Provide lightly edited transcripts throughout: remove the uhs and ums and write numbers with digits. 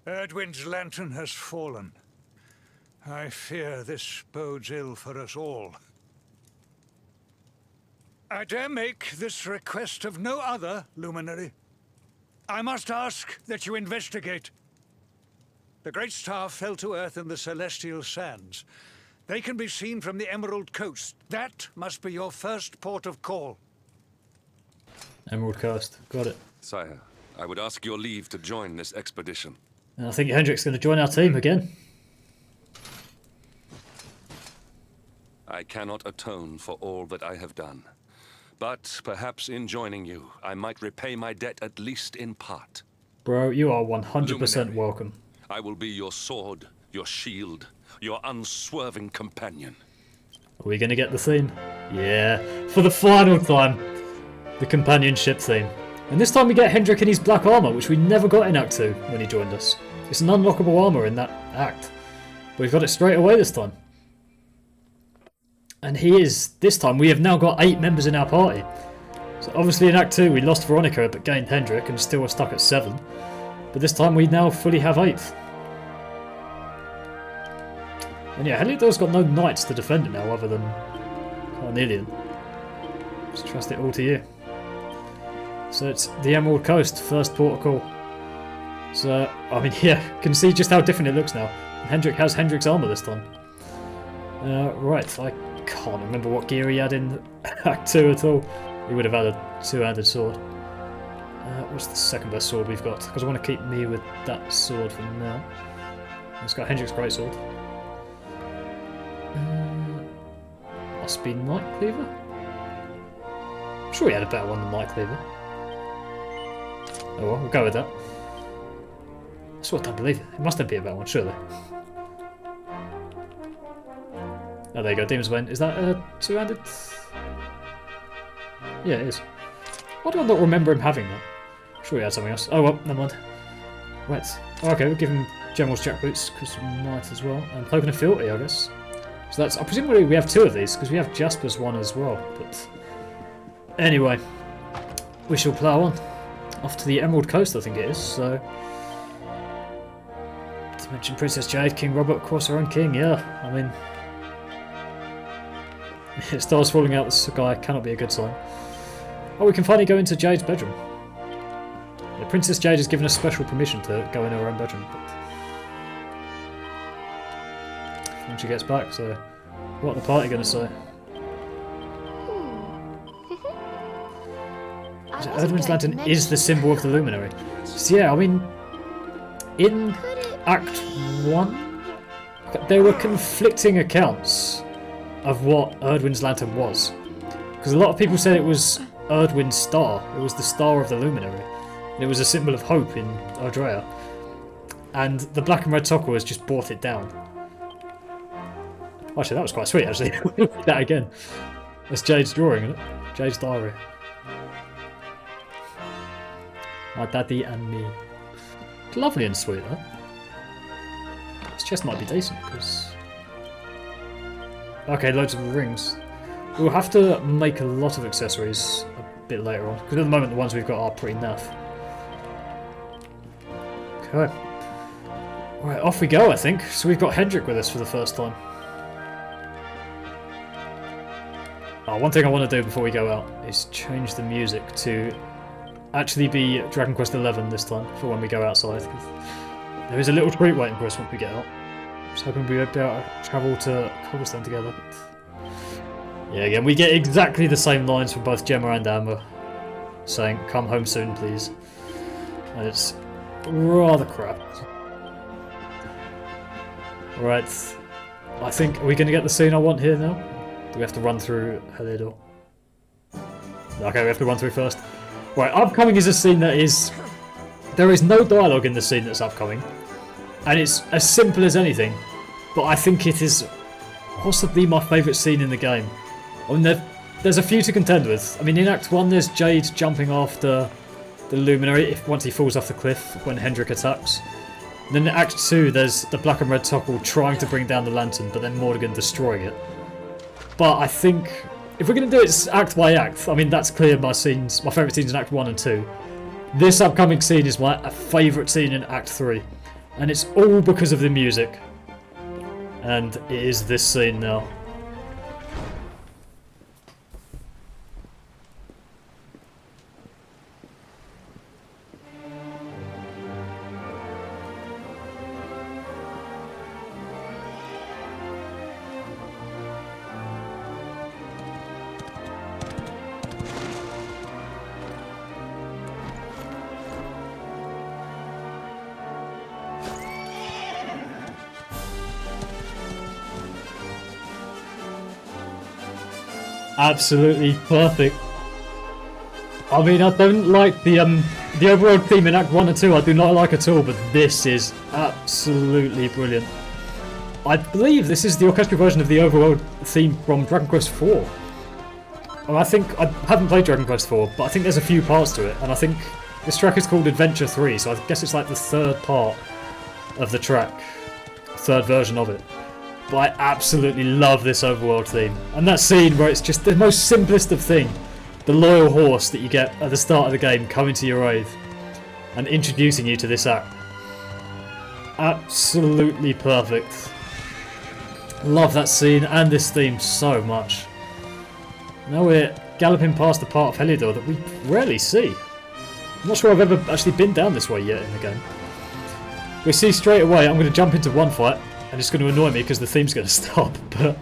Erdwin's lantern has fallen. I fear this bodes ill for us all. I dare make this request of no other, Luminary. I must ask that you investigate. The Great Star fell to Earth in the Celestial Sands. They can be seen from the Emerald Coast. That must be your first port of call. Emerald Coast, got it. Sire, I would ask your leave to join this expedition. And I think Hendrik's going to join our team again. I cannot atone for all that I have done. But perhaps in joining you, I might repay my debt at least in part. Bro, you are 100% Luminary, welcome. I will be your sword, your shield, your unswerving companion. Are we going to get the theme? Yeah, for the final time, the companionship theme. And this time we get Hendrik in his black armour, which we never got in Act 2 when he joined us. It's an unlockable armour in that act. But we've got it straight away this time. And this time we have now got 8 members in our party. So obviously in Act 2 we lost Serenica but gained Hendrik and still are stuck at 7. But this time we now fully have 8. And yeah, Heliodor's got no knights to defend it now other than Carnelian. Just trust it all to you. So it's the Emerald Coast, first port of call. So, I mean, yeah, can see just how different it looks now. And Hendrik has Hendrik's armour this time. Right, I can't remember what gear he had in Act 2 at all. He would have had a two-handed sword. What's the second best sword we've got? Because I want to keep me with that sword for now. It's got Hendrik's greatsword. Must be Night Cleaver? I'm sure he had a better one than Night Cleaver. Oh well, we'll go with that. That's what I don't believe. It must have been a better one, surely. Oh, there you go, Demon's Bane. Is that two-handed? Yeah, it is. Why do I not remember him having that? I'm sure he had something else. Oh well, never mind. Right. Okay, we'll give him General's jackboots, because we might as well. And Cloak and a Fealty, I guess. So that's... presumably we have 2 of these, because we have Jasper's one as well. But anyway, we shall plough on. Off to the Emerald Coast, I think it is, so... To mention Princess Jade, King Robert, of course, our own king, yeah. I mean... Stars falling out the sky cannot be a good sign. Oh, we can finally go into Jade's bedroom. Yeah, Princess Jade has given us special permission to go in her own bedroom, but... when she gets back, so... what are the party going to say? Erdwin's lantern is the symbol of the Luminary. So yeah, I mean... in Act 1... there were conflicting accounts of what Erdwin's lantern was. Because a lot of people said it was Erdwin's star. It was the star of the Luminary. And it was a symbol of hope in Ardrea. And the black and red Tocqueville has just brought it down. Actually, that was quite sweet, actually. That again. That's Jade's drawing, isn't it? Jade's diary. My daddy and me. Lovely and sweet, huh? This chest might be decent, because... okay, loads of rings. We'll have to make a lot of accessories a bit later on, because at the moment the ones we've got are pretty naff. Okay. Right, off we go, I think. So we've got Hendrik with us for the first time. Oh, one thing I want to do before we go out is change the music to actually be Dragon Quest XI this time, for when we go outside. There is a little treat waiting for us once we get out. I was hoping we'd be able to travel to Cobblestone together. But... yeah, again, we get exactly the same lines from both Gemma and Amber, saying, "Come home soon, please." And it's rather crap. Right, I think, are we going to get the scene I want here now? Do we have to run through Heliodor? Okay, we have to run through first. Right, upcoming is a scene that is... there is no dialogue in the scene that's upcoming. And it's as simple as anything. But I think it is possibly my favourite scene in the game. I mean, there's a few to contend with. I mean, in Act 1 there's Jade jumping after the Luminary once he falls off the cliff when Hendrik attacks. And then in Act 2 there's the black and red Tocqueville trying to bring down the lantern, but then Mordegon destroying it. But I think if we're going to do it act by act, I mean, that's clear my favourite scenes in Act 1 and 2. This upcoming scene is my favourite scene in Act 3. And it's all because of the music. And it is this scene now. Absolutely perfect. I mean, I don't like the overall theme in Act 1 and 2, I do not like at all, but this is absolutely brilliant. I believe this is the orchestral version of the overall theme from Dragon Quest IV. And I think, I haven't played Dragon Quest IV, but I think there's a few parts to it, and I think this track is called Adventure 3, so I guess it's like the third part of the track, third version of it. But I absolutely love this overworld theme. And that scene where it's just the most simplest of thing. The loyal horse that you get at the start of the game coming to your aid and introducing you to this act. Absolutely perfect. Love that scene and this theme so much. Now we're galloping past the part of Heliodor that we rarely see. I'm not sure I've ever actually been down this way yet in the game. We see straight away, I'm going to jump into one fight. And it's going to annoy me because the theme's going to stop, but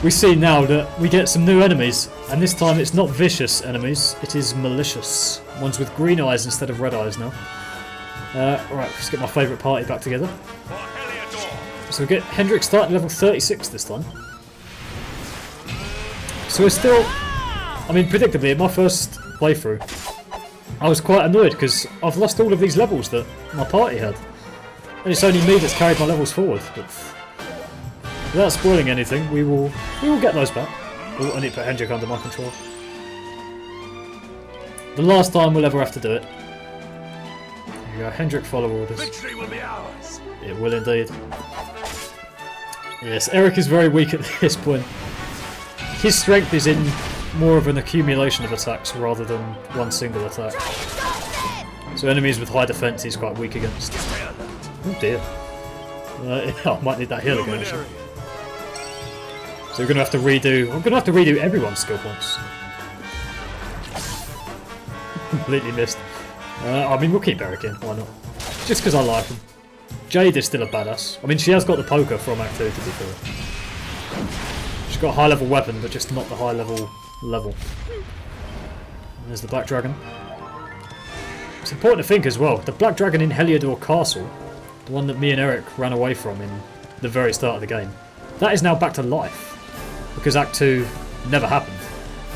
we see now that we get some new enemies, and this time it's not vicious enemies, it is malicious. Ones with green eyes instead of red eyes now. Right, let's get my favourite party back together. So we get Hendrik starting level 36 this time. So we're still, I mean, predictably, in my first playthrough, I was quite annoyed because I've lost all of these levels that my party had. And it's only me that's carried my levels forward, but without spoiling anything, we will get those back. Oh, I need to put Hendrik under my control. The last time we'll ever have to do it. Here we go, Hendrik follow orders. Victory will be ours. It will indeed. Yes, Eric is very weak at this point. His strength is in more of an accumulation of attacks rather than one single attack. So enemies with high defense he's quite weak against. Oh dear. I might need that heal again actually. So we're going to have to redo... I'm going to have to redo everyone's skill points. Completely missed. I mean, we'll keep Eric in, why not? Just because I like him. Jade is still a badass. I mean, she has got the poker from Act 2 to be fair. She's got a high level weapon, but just not the high level. And there's the Black Dragon. It's important to think as well, the Black Dragon in Heliodor Castle, the one that me and Eric ran away from in the very start of the game, that is now back to life. Because Act 2 never happened.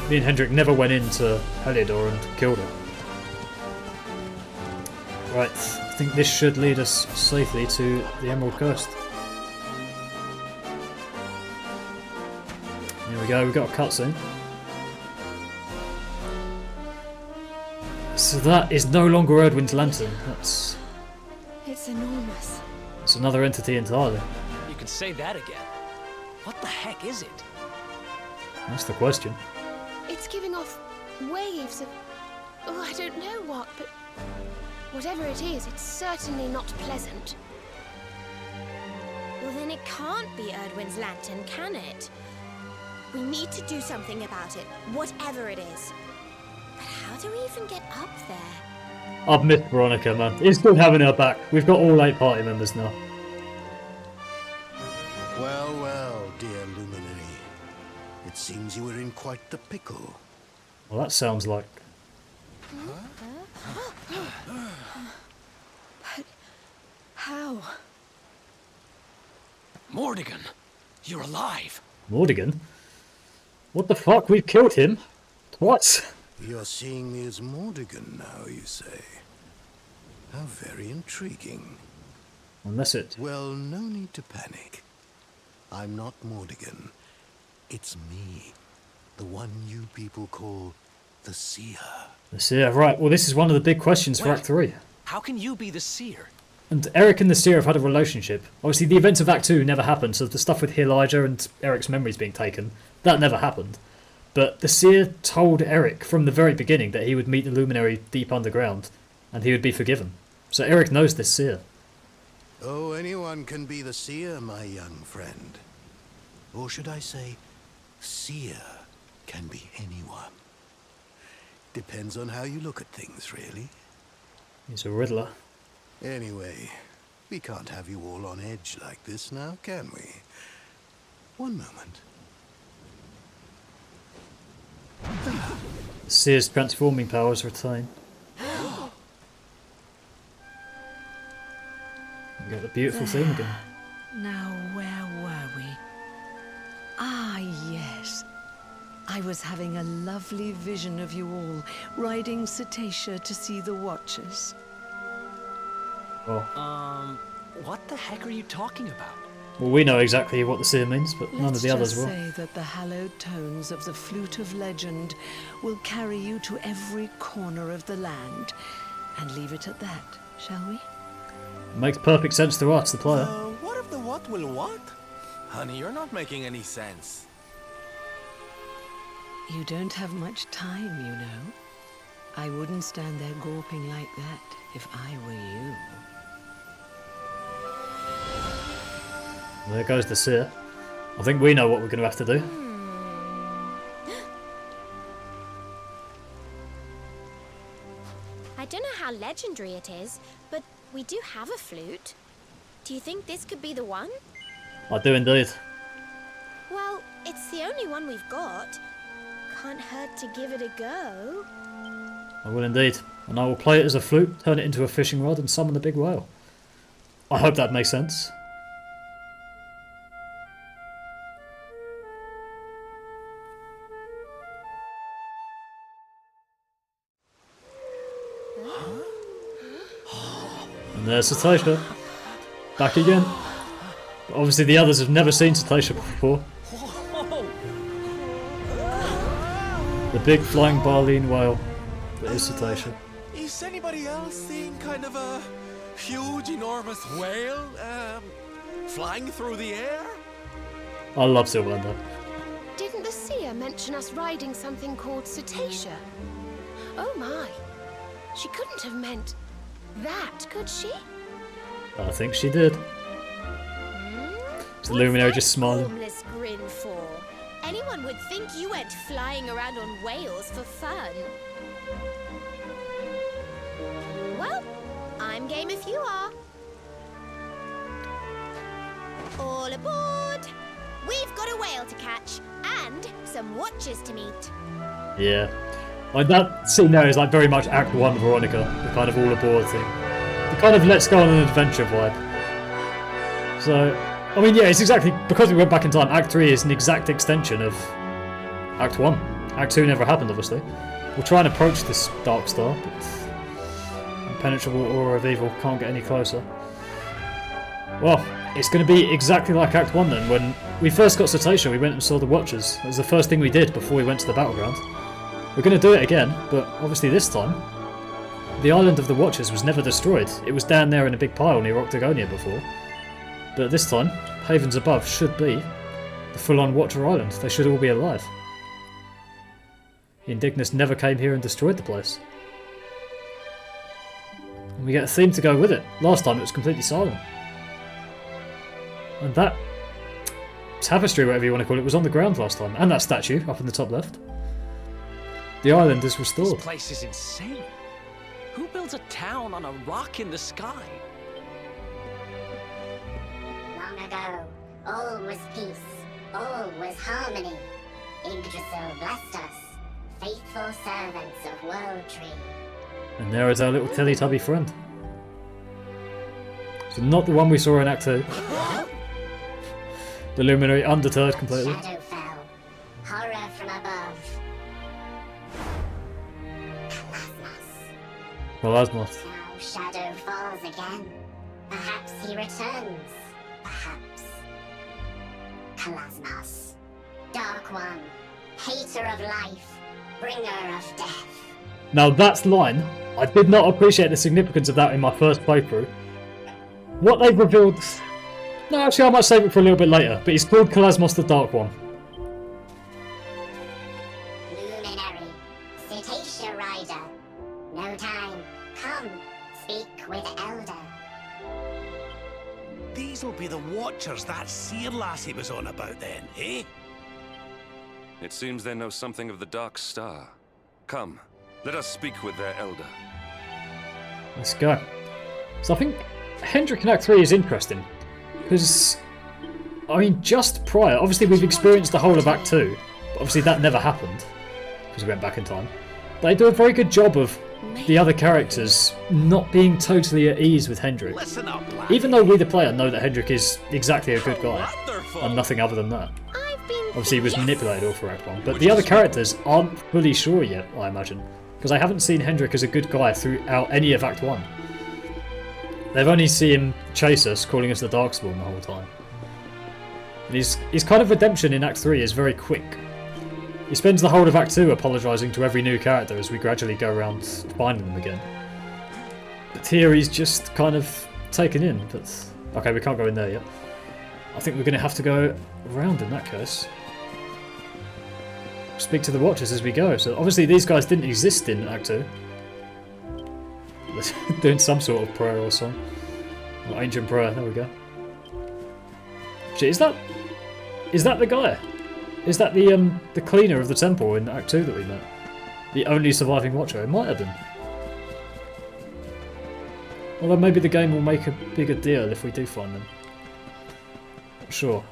Me and Hendrik never went into Heliodor and killed her. Right, I think this should lead us safely to the Emerald Coast. Here we go, we've got a cutscene. So that is no longer Erdwin's lantern. It's enormous. It's another entity entirely. You can say that again. What the heck is it? That's the question. It's giving off waves of... oh, I don't know what, but... whatever it is, it's certainly not pleasant. Well, then it can't be Erdwin's lantern, can it? We need to do something about it, whatever it is. But how do we even get up there? I've missed Veronica, man. It's good having her back. We've got all 8 party members now. Well, well, dear Luminary. It seems you were in quite the pickle. Well, that sounds like... But... how? Mordegon, you're alive. Mordegon? What the fuck? We've killed him? What? You're seeing me as Mordegon now, you say? How very intriguing. Unless it... Well, no need to panic. I'm not Mordegon. It's me. The one you people call the Seer. The Seer, right. Well, this is one of the big questions for Act 3. How can you be the Seer? And Eric and the Seer have had a relationship. Obviously, the events of Act 2 never happened, so the stuff with Elijah and Eric's memories being taken, that never happened. But the Seer told Eric from the very beginning that he would meet the Luminary deep underground, and he would be forgiven. So Eric knows this Seer. Oh, anyone can be the Seer, my young friend. Or should I say, Seer can be anyone. Depends on how you look at things, really. He's a riddler. Anyway, we can't have you all on edge like this now, can we? One moment. Seer's transforming powers retain. You got the beautiful theme again. Now, where were we? Ah, yes. I was having a lovely vision of you all riding Cetacea to see the Watchers. Oh. What the heck are you talking about? Well, we know exactly what the Seer means, but none of the others will. Let's just say that the hallowed tones of the Flute of Legend will carry you to every corner of the land. And leave it at that, shall we? Makes perfect sense to us, the player. What if the what will what? Honey, you're not making any sense. You don't have much time, you know. I wouldn't stand there gawping like that if I were you. There goes the Seer. I think we know what we're going to have to do. I don't know how legendary it is, but we do have a flute. Do you think this could be the one? I do indeed. Well, it's the only one we've got. Can't hurt to give it a go. I will indeed. And I will play it as a flute, turn it into a fishing rod and summon the big whale. I hope that makes sense. And there's Cetacea. Back again. But obviously the others have never seen Cetacea before. The big flying baleen whale that is Cetacea. Is anybody else seeing kind of a huge, enormous whale flying through the air? I love Sylvander. Didn't the Seer mention us riding something called Cetacea? Oh my. She couldn't have meant that, could she? I think she did. It's the Luminary just smiling. Formless grin for? Anyone would think you went flying around on whales for fun. Well, I'm game if you are. All aboard! We've got a whale to catch and some watchers to meet. Yeah. Like that scene there is like very much Act 1 Veronica, the kind of all aboard thing. The kind of let's go on an adventure vibe. So, I mean, yeah, it's exactly, because we went back in time, Act 3 is an exact extension of Act 1. Act 2 never happened, obviously. We'll try and approach this Dark Star, but impenetrable aura of evil can't get any closer. Well, it's going to be exactly like Act 1 then. When we first got Cetacea, we went and saw the Watchers. It was the first thing we did before we went to the battleground. We're going to do it again, but obviously this time, the island of the Watchers was never destroyed. It was down there in a big pile near Octagonia before. But this time, havens above should be the full-on Watcher Island. They should all be alive. Indignus never came here and destroyed the place. And we get a theme to go with it. Last time it was completely silent. And that tapestry, whatever you want to call it, was on the ground last time. And that statue up in the top left. The island is restored. This place is insane. Who builds a town on a rock in the sky? Long ago, all was peace, all was harmony. Yggdrasil blessed us, faithful servants of World Tree. And there is our little Teletubby friend. So not the one we saw in Act 2. The Luminary undeterred completely. Shadow fell, horror from above. Plasmos. Now Shadow falls again. Perhaps he returns. Perhaps. Kalasmos. Dark One. Hater of life. Bringer of death. Now that's line. I did not appreciate the significance of that in my first playthrough. What they've revealed... No, actually I might save it for a little bit later, but he's called Kalasmos the Dark One. Luminary. Cetacea Rider. No time. Come, speak with Elder. These'll be the Watchers that Seer lassie was on about then, eh? It seems they know something of the Dark Star. Come, let us speak with their elder. Let's go. So I think Hendrik in Act 3 is interesting. Because, I mean, just prior, obviously we've experienced the whole of Act 2. But obviously that never happened. Because we went back in time. They do a very good job of the other characters not being totally at ease with Hendrik. Listen up, lad. Even though we the player know that Hendrik is exactly a good guy. And nothing other than that. Obviously he was manipulated all through Act 1. But the other characters aren't fully sure yet, I imagine. Because I haven't seen Hendrik as a good guy throughout any of Act 1. They've only seen him chase us, calling us the Darkspawn the whole time. And his kind of redemption in Act 3 is very quick. He spends the whole of Act 2 apologising to every new character as we gradually go around finding them again. But here he's just kind of taken in, but... Okay, we can't go in there yet. I think we're going to have to go around in that case. Speak to the Watchers as we go. So obviously these guys didn't exist in Act 2. Doing some sort of prayer or song. Or ancient prayer, there we go. Shit, is that the guy? Is that the cleaner of the temple in Act 2 that we met? The only surviving Watcher? It might have been. Although maybe the game will make a bigger deal if we do find them. Not sure.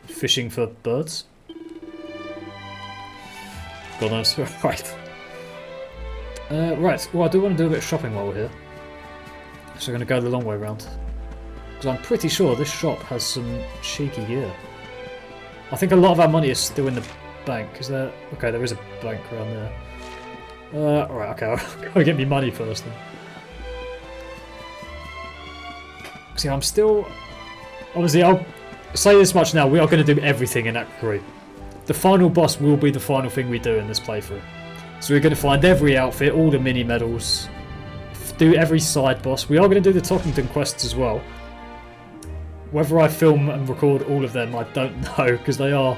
Fishing for birds? God knows. Right. Right, well I do want to do a bit of shopping while we're here. So we're going to go the long way around. Because I'm pretty sure this shop has some cheeky gear. I think a lot of our money is still in the bank. Is there... Okay, there is a bank around there. Right, okay, I'll go get me money first then. See, I'm still... Honestly, I'll say this much now. We are going to do everything in Act 3. The final boss will be the final thing we do in this playthrough. So we're going to find every outfit, all the mini medals, do every side boss. We are going to do the Talkington quests as well. Whether I film and record all of them, I don't know, because they are,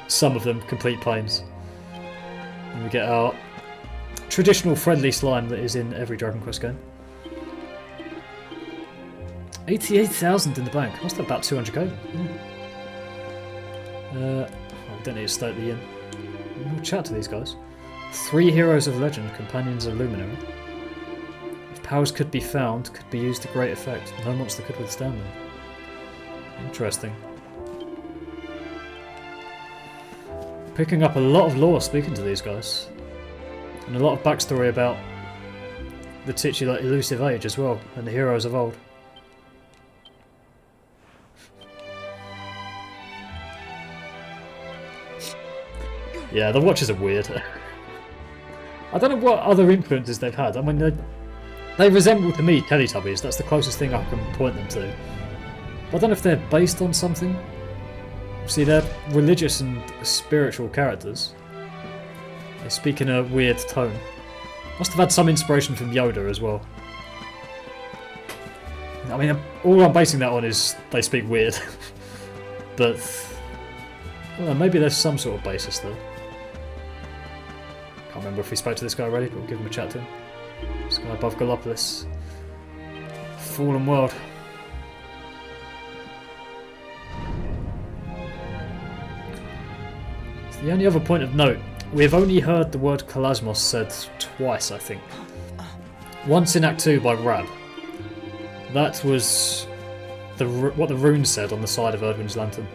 some of them, complete pains. And we get our traditional friendly slime that is in every Dragon Quest game. 88,000 in the bank. Must have about 200k. We don't need to stay at the inn. We'll chat to these guys. 3 heroes of legend, companions of Luminary. If powers could be found, could be used to great effect. No monster could withstand them. Interesting. Picking up a lot of lore speaking to these guys. And a lot of backstory about the titular elusive age as well, and the heroes of old. Yeah, the Watchers are weird. I don't know what other influences they've had. I mean, they resemble to me Teletubbies. That's the closest thing I can point them to. But I don't know if they're based on something. See, they're religious and spiritual characters. They speak in a weird tone. Must have had some inspiration from Yoda as well. I mean, all I'm basing that on is they speak weird. But well, maybe there's some sort of basis there. Can't remember if we spoke to this guy already, but we'll give him a chat to him. This guy above Gallopolis. Fallen world. So the only other point of note, we've only heard the word Kalasmos said twice, I think. Once in Act 2 by Rab. That was what the rune said on the side of Erdwin's lantern.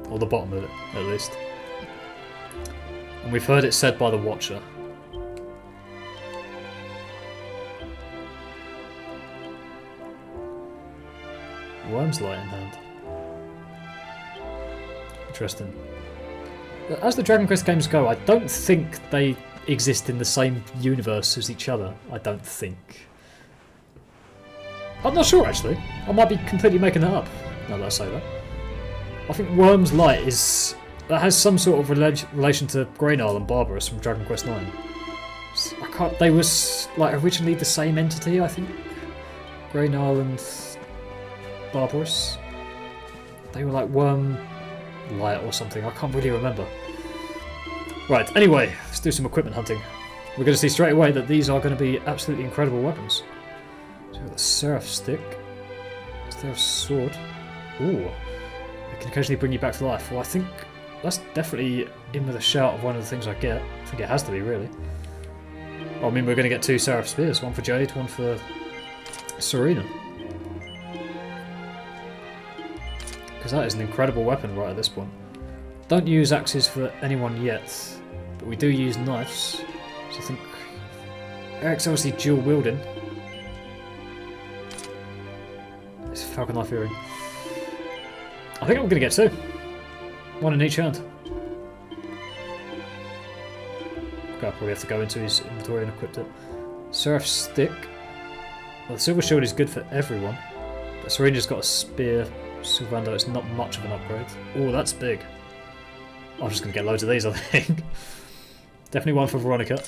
Or the bottom of it, at least. And we've heard it said by the Watcher. Worm's light in hand. Interesting. As the Dragon Quest games go, I don't think they exist in the same universe as each other. I don't think. I'm not sure, actually. I might be completely making that up, now that I say that. I think Worm's Light is... that has some sort of relation to Greynarl and Barbarous from Dragon Quest IX. They were like originally the same entity, I think. Greynarl and Barbarous. They were like Worm Light or something. I can't really remember. Right, anyway, let's do some equipment hunting. We're going to see straight away that these are going to be absolutely incredible weapons. So we've got the Seraph Stick. Seraph Sword. Ooh. It can occasionally bring you back to life. Well, I think that's definitely in with a shout of one of the things I get. I think it has to be, really. Well, I mean, we're going to get 2 Seraph Spears. One for Jade, one for Serena. Because that is an incredible weapon right at this point. Don't use axes for anyone yet, but we do use knives. So I think Eric's obviously dual wielding. It's a falcon knife earring. I think I'm going to get 2. 1 in each hand. Okay, I'll probably have to go into his inventory and equip it. Seraph Stick. Well, the Silver Shield is good for everyone. But Serena's got a spear. Sylvando, it's not much of an upgrade. Oh, that's big. I'm just going to get loads of these, I think. Definitely one for Veronica.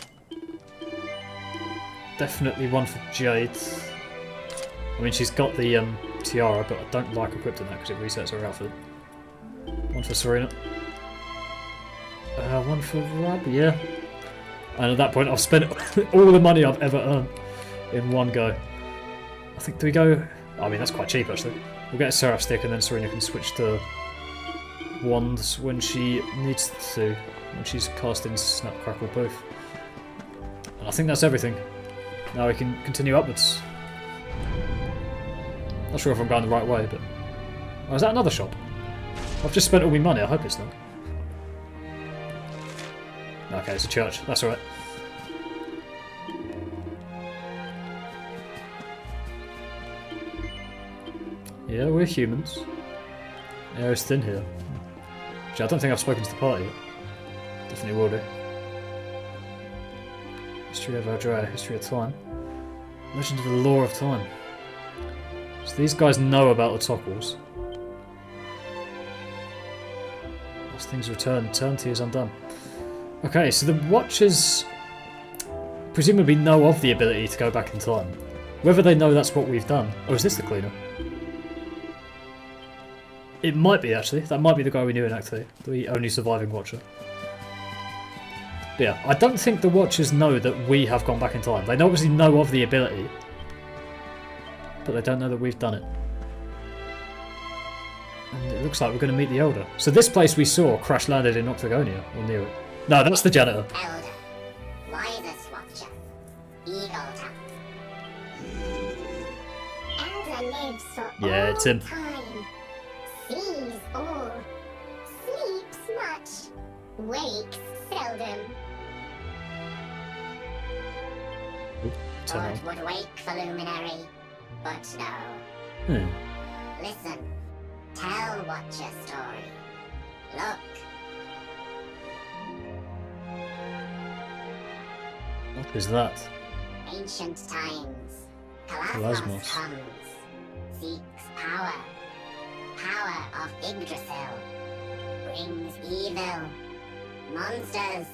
Definitely one for Jade. I mean, she's got the tiara, but I don't like equipping that because it resets her outfit. One for Serena. One for Rob, yeah. And at that point, I've spent all the money I've ever earned in one go. I think, do we go... I mean, that's quite cheap, actually. We'll get a Seraph Stick, and then Serena can switch to wands when she needs to, when she's casting Snap, Crackle, Poof. And I think that's everything. Now we can continue upwards. Not sure if I'm going the right way, but... Oh, is that another shop? I've just spent all my money, I hope it's not. Okay, it's a church, that's alright. Yeah, we're humans. Air is thin here. Actually, I don't think I've spoken to the party yet. Definitely will do. History of Aldrea, History of Time. Legend of the Law of Time. So these guys know about the toggles. As things return, eternity is undone. Okay, so the Watchers presumably know of the ability to go back in time. Whether they know that's what we've done. Oh, is this the cleaner? It might be, actually. That might be the guy we knew in Act 2. The only surviving Watcher. But yeah, I don't think the Watchers know that we have gone back in time. They obviously know of the ability. But they don't know that we've done it. And it looks like we're going to meet the Elder. So this place we saw crash landed in Octagonia, or near it. No, that's the janitor. Elder, wisest watcher, Eagle Town. Elder lives for Yeah, all it's him. time. Sees all, sleeps much, wakes seldom. Turn Thought would wake for Luminary, but no. Listen, tell Watcher story. Look. What is that? Ancient times. Kalasmos. Kalasmos comes, seeks power. Power of Yggdrasil. Brings evil. Monsters.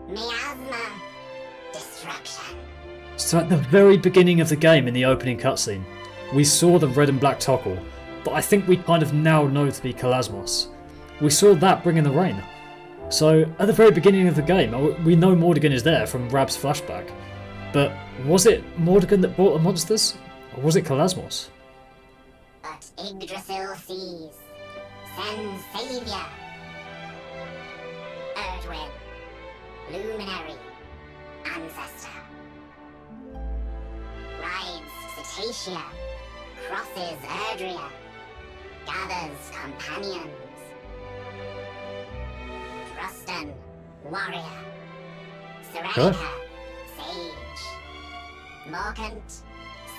Miasma. Destruction. So at the very beginning of the game, in the opening cutscene, we saw the red and black toggle, but I think we kind of now know to be Kalasmos. We saw that bringing the rain. So at the very beginning of the game, we know Mordegon is there from Rab's flashback, but was it Mordegon that brought the monsters, or was it Kalasmos? But Yggdrasil sees. Sends Savior. Erdwin. Luminary. Ancestor. Rides Cetacea. Crosses Erdrea. Gathers companions. Rustan. Warrior. Serenica. Sage. Morcant.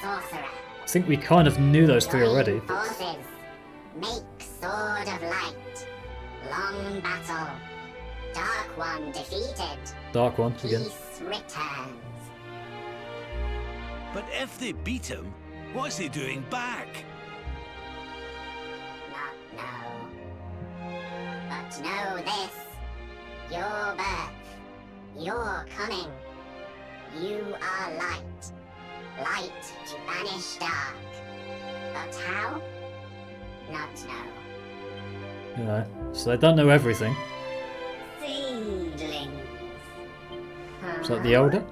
Sorcerer. I think we kind of knew those three already. Forces. Make sword of light. Long battle. Dark one defeated. Dark one again. Peace returns. But if they beat him, what's he doing back? Not know. But know this. Your birth. Your coming. You are light. Light to banish dark. But how? Not know. You know, so they don't know everything. Seedlings. Is that the Elder?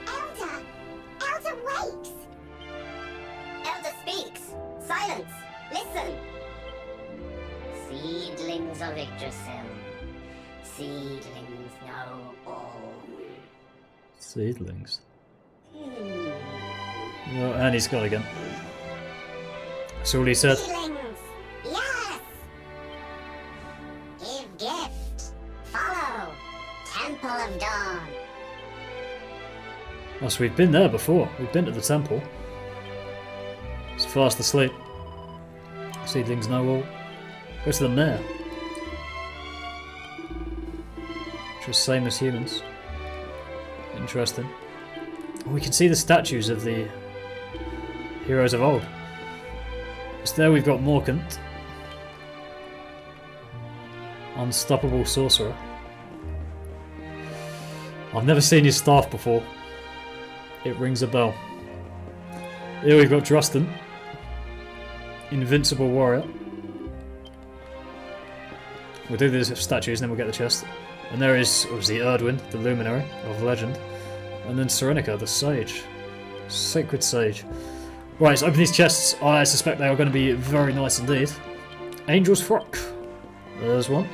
Elder! Elder wakes! Elder speaks! of Yggdrasil. Seedlings know all. Seedlings. Oh, and he's got again. That's all he said. Seedlings! Yes! Give gift. Follow. Temple of Dawn. Oh, so we've been there before. We've been to the temple. It's fast asleep. Seedlings know all. Go to the mare. Which is same as humans. Interesting. We can see the statues of the heroes of old. So there we've got Morcant. Unstoppable sorcerer. I've never seen his staff before. It rings a bell. Here we've got Drustan. Invincible warrior. We'll do these statues and then we'll get the chest. And there is obviously Erdwin, the luminary of legend. And then Serenica, the sage. Sacred sage. Right, let's open these chests. I suspect they are going to be very nice indeed. Angel's Frock. There's one.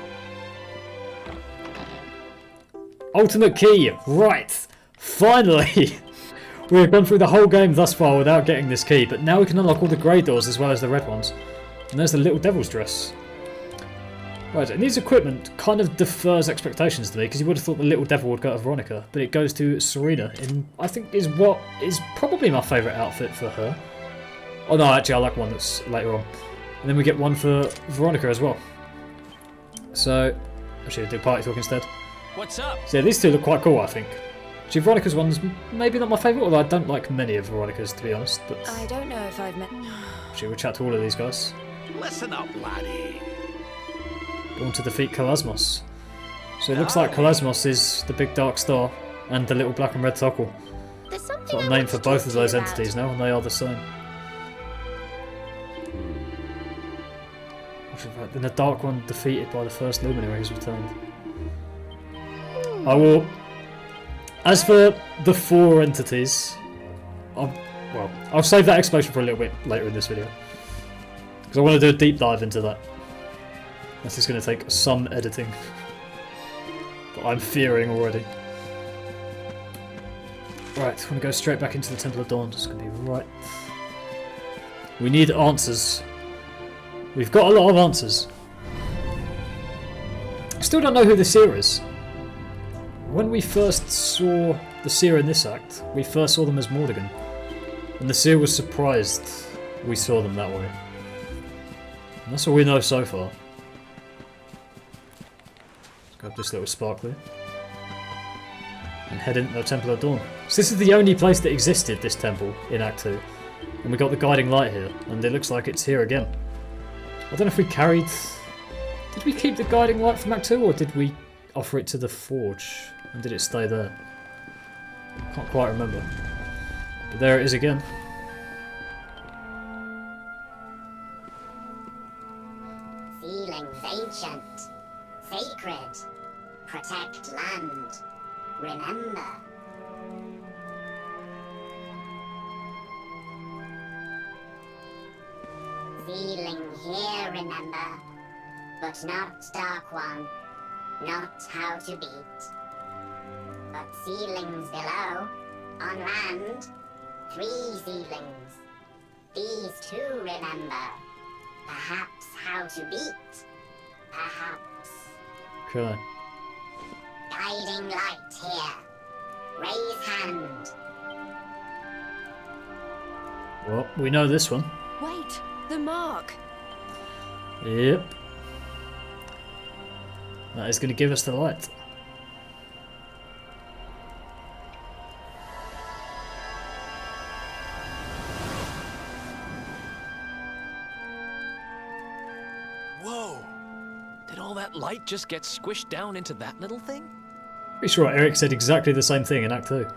Ultimate key. Right. Finally. We have gone through the whole game thus far without getting this key, but now we can unlock all the grey doors as well as the red ones. And there's the little devil's dress. Right, and his equipment kind of defers expectations to me, because you would have thought the little devil would go to Veronica, but it goes to Serena in, I think, is what is probably my favourite outfit for her. Oh no, actually I like one that's later on. And then we get one for Veronica as well. So, actually I'll do party talk instead. What's up? So yeah, these two look quite cool, I think. Actually, Veronica's one's maybe not my favourite, although I don't like many of Veronica's, to be honest. But I don't know if I've met... actually, we'll chat to all of these guys. Listen up, laddie. Born to defeat Kalasmos. So it looks like Kalasmos is the big dark star and the little black and red toggle. There's something Got a I name want for to both talk of to you those about. entities now, and they are the same. Then the dark one defeated by the first luminary who's returned. I will. As for the four entities, I'll save that explanation for a little bit later in this video, because I want to do a deep dive into that. This is going to take some editing, but I'm fearing already. Right, I'm going to go straight back into the Temple of Dawn. It's going to be right. We need answers. We've got a lot of answers. I still don't know who the Seer is. When we first saw the Seer in this act, we first saw them as Mordegon. And the Seer was surprised we saw them that way. And that's all we know so far. Let's grab this little sparkler. And head into the Temple of Dawn. So this is the only place that existed, this temple, in Act 2. And we got the guiding light here, and it looks like it's here again. I don't know if we carried... Did we keep the guiding light from Act 2, or did we offer it to the forge? And did it stay there? Can't quite remember. But there it is again. Feelings ancient, sacred, protect land, remember. Feeling here, remember, but not Dark One, not how to beat. But seedlings below, on land, 3 seedlings. These two remember, perhaps how to beat, perhaps. Okay. Guiding light here. Raise hand. Well, we know this one. Wait, the mark. Yep. That is going to give us the light. Whoa! Did all that light just get squished down into that little thing? Pretty sure Eric said exactly the same thing in Act 2.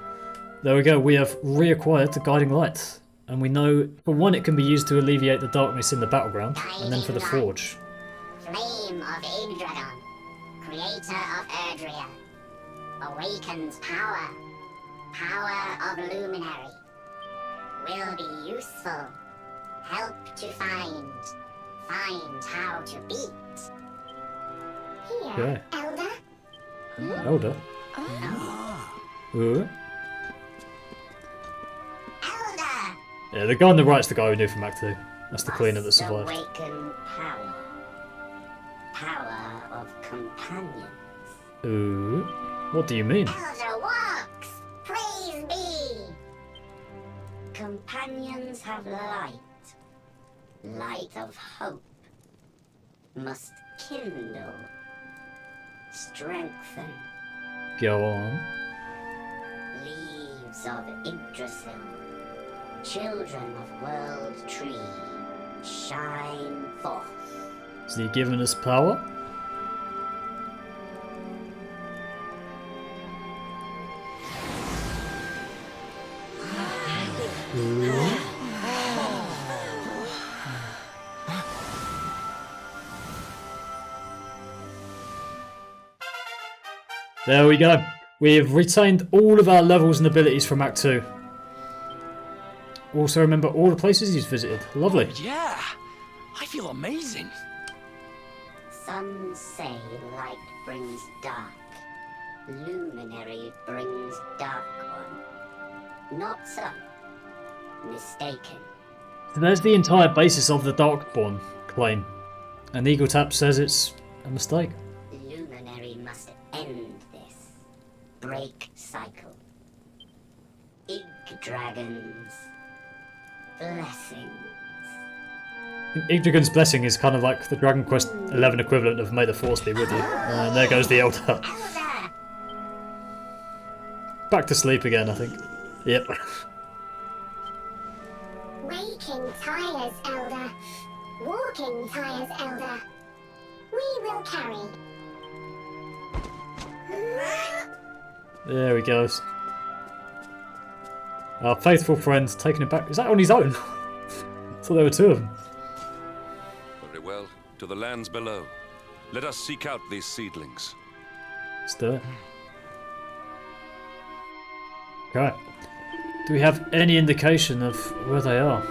There we go, we have reacquired the guiding light. And we know, for one, it can be used to alleviate the darkness in the battleground, and then for the forge. Flame of Yggdrasil, creator of Erdrea. Awakens power. Power of Luminary. Will be useful. Help to find. Find how to beat. Here, Okay. Elder. Elder. Ooh. Elder! Yeah, the guy on the right's the guy we knew from Act 2. That's the cleaner that Must survived. awaken power. Power of companions. Ooh. What do you mean? Elder walks! Praise be! Companions have light. Light of hope. Must kindle. Strengthen. Go on. Leaves of Yggdrasil. Children of World Tree. Shine forth. Is he giving us power? There we go. We've retained all of our levels and abilities from Act 2. Also remember all the places he's visited. Lovely. Yeah, I feel amazing. Some say light brings dark. Luminary brings dark one. Not so. Mistaken. So there's the entire basis of the Darkborn claim. And Eagle Tap says it's a mistake. Luminary must end this. Break cycle. Yggdragon's blessings. Yggdragon's blessing is kind of like the Dragon Quest 11 equivalent of May the Force be with you. And there goes the Elder. Elder! Back to sleep again, I think. Yep. Waking tires, Elder. Walking tires, Elder. We will carry. There he goes. Our faithful friend taking it back. Is that on his own? I thought there were two of them. Very well. To the lands below. Let us seek out these seedlings. Let's do it. Okay. Do we have any indication of where they are?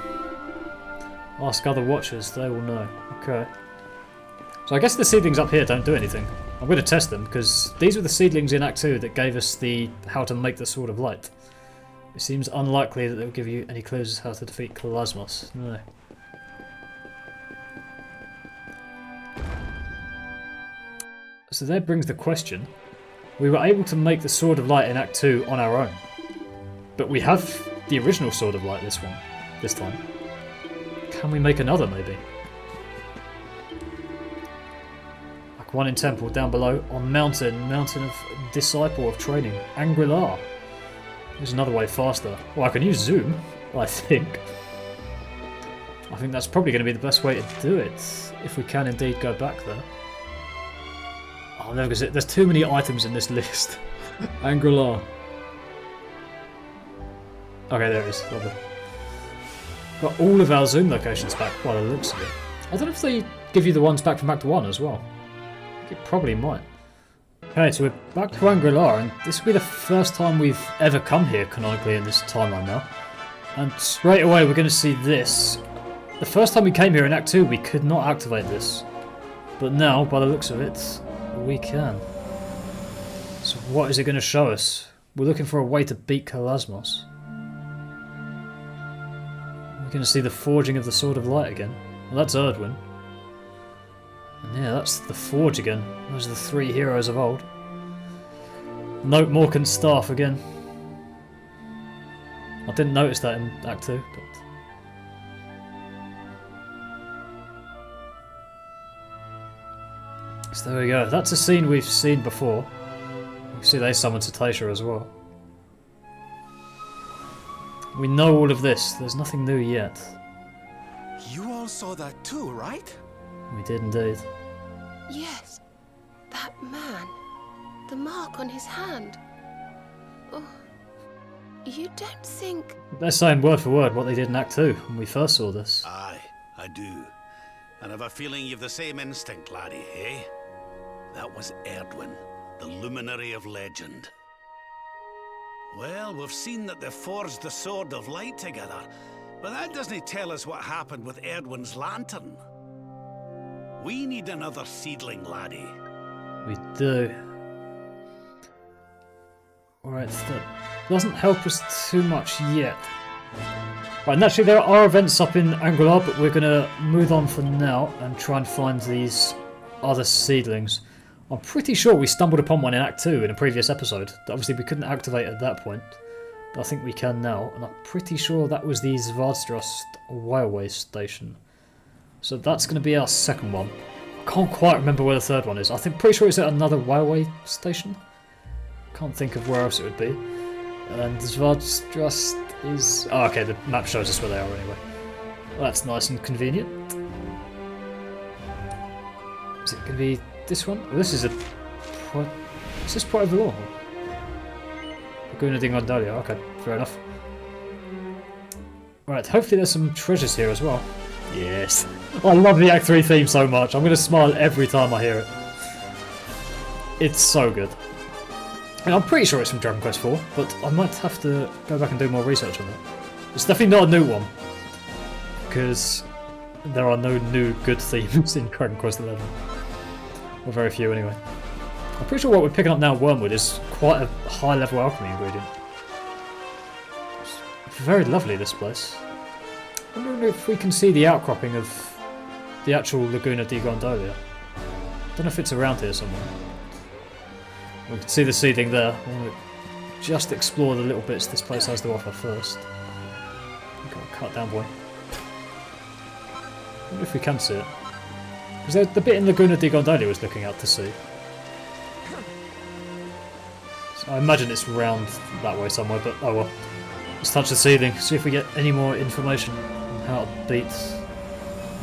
Ask other watchers, they will know. Okay. So I guess the seedlings up here don't do anything. I'm going to test them, because these were the seedlings in Act 2 that gave us the how to make the Sword of Light. It seems unlikely that they'll give you any clues as to how to defeat Kalasmos. No. So that brings the question. We were able to make the Sword of Light in Act 2 on our own. But we have the original Sword of Light this time. Can we make another, maybe? Like one in Temple, down below, on Mountain of Disciple of Training, Angrilar. There's another way faster. Well, I can use Zoom, I think. I think that's probably going to be the best way to do it, if we can indeed go back there. Oh, no, because there's too many items in this list. Angrilar. Okay, there it is. Lovely. Got all of our Zoom locations back by the looks of it. I don't know if they give you the ones back from Act 1 as well. I think it probably might. Okay, so we're back to Angrilar, and this will be the first time we've ever come here canonically in this timeline now. And straight away we're going to see this. The first time we came here in Act 2 we could not activate this. But now, by the looks of it, we can. So what is it going to show us? We're looking for a way to beat Kalasmos. We're going to see the forging of the Sword of Light again. Well, that's Erdwin. And yeah, that's the Forge again. Those are the three heroes of old. Note Morcant's staff again. I didn't notice that in Act 2, but... So there we go. That's a scene we've seen before. You see they summoned Cetacea as well. We know all of this. There's nothing new yet. You all saw that too, right? We did indeed. Yes, that man. The mark on his hand. Oh, you don't think... They're saying word for word what they did in Act 2 when we first saw this. Aye, I do. And I've a feeling you've the same instinct, laddie, eh? That was Erdwin, the luminary of legend. Well, we've seen that they forged the Sword of Light together, but that doesn't tell us what happened with Erdwin's lantern. We need another seedling, laddie. We do. Alright, that doesn't help us too much yet. Right, naturally there are events up in Angular, but we're going to move on for now and try and find these other seedlings. I'm pretty sure we stumbled upon one in Act 2 in a previous episode. Obviously we couldn't activate at that point, but I think we can now. And I'm pretty sure that was the Svartdrost railway station. So that's going to be our second one. I can't quite remember where the third one is. I think pretty sure it's at another railway station. Can't think of where else it would be. And Svartdrost is... Oh, okay, the map shows us where they are anyway. Well, that's nice and convenient. Is it going to be this one? Oh, this is a... Is this Point of the Law? Laguna di Gondolia, okay, fair enough. Right, hopefully there's some treasures here as well. Yes. I love the Act 3 theme so much. I'm going to smile every time I hear it. It's so good. And I'm pretty sure it's from Dragon Quest IV, but I might have to go back and do more research on it. It's definitely not a new one, because there are no new good themes in Dragon Quest XI. Or very few anyway. I'm pretty sure what we're picking up now at Wormwood is quite a high level alchemy ingredient. It's very lovely, this place. I wonder if we can see the outcropping of the actual Laguna di Gondolia. I don't know if it's around here somewhere. We can see the seeding there. I want to just explore the little bits this place has to offer first. Okay, cut down, boy. I wonder if we can see it. Because the bit in Laguna di Gondolia was looking out to sea. So I imagine it's round that way somewhere, but oh well. Let's touch the ceiling, see if we get any more information on how to beat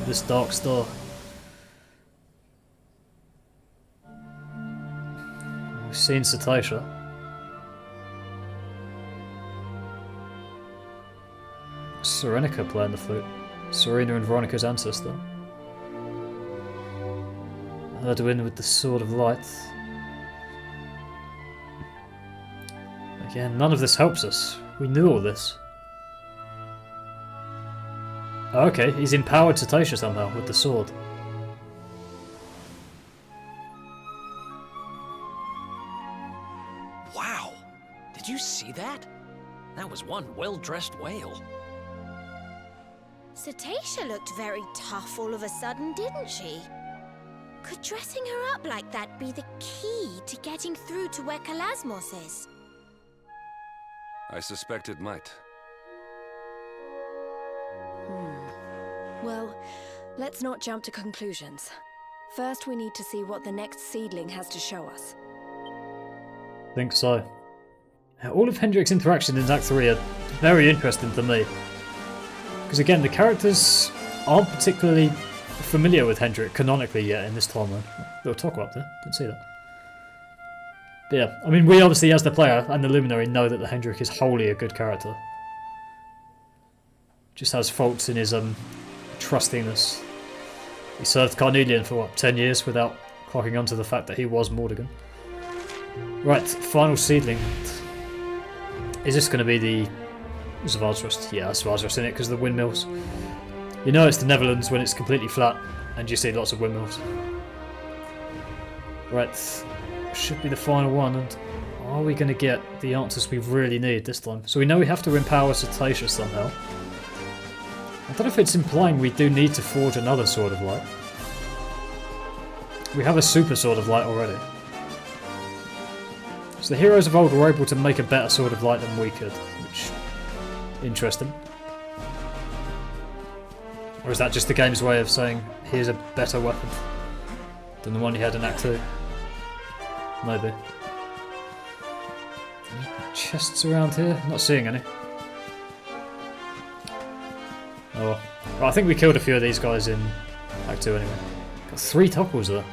this dark star. We've seen Cetacea. Serenica playing the flute. Serena and Veronica's ancestor. Erdwin with the Sword of Light. Again, none of this helps us. We knew all this. Oh, okay, he's empowered Cetacea somehow with the sword. Wow! Did you see that? That was one well-dressed whale. Cetacea looked very tough all of a sudden, didn't she? Could dressing her up like that be the key to getting through to where Kalasmos is? I suspect it might. Well, let's not jump to conclusions. First, we need to see what the next seedling has to show us. I think so. All of Hendrik's interactions in Act 3 are very interesting to me. Because again, the characters aren't particularly familiar with Hendrik canonically yet in this timeline. Little talk up there, didn't see that. But yeah, I mean, we obviously as the player and the Luminary know that the Hendrik is wholly a good character. Just has faults in his trustiness. He served Carnelian for what, 10 years without clocking onto the fact that he was Mordegon. Right, final seedling. Is this going to be the Svartdrost? Yeah, Svartdrost in it because of the windmills. You know it's the Netherlands when it's completely flat and you see lots of windmills. Right, should be the final one, and are we going to get the answers we really need this time? So we know we have to empower Cetacea somehow. I don't know if it's implying we do need to forge another Sword of Light. We have a Super Sword of Light already. So the heroes of old were able to make a better Sword of Light than we could, which... interesting. Or is that just the game's way of saying, here's a better weapon than the one you had in Act 2? Maybe. Any chests around here? Not seeing any. Oh well, I think we killed a few of these guys in Act 2 anyway. Got 3 toggles there.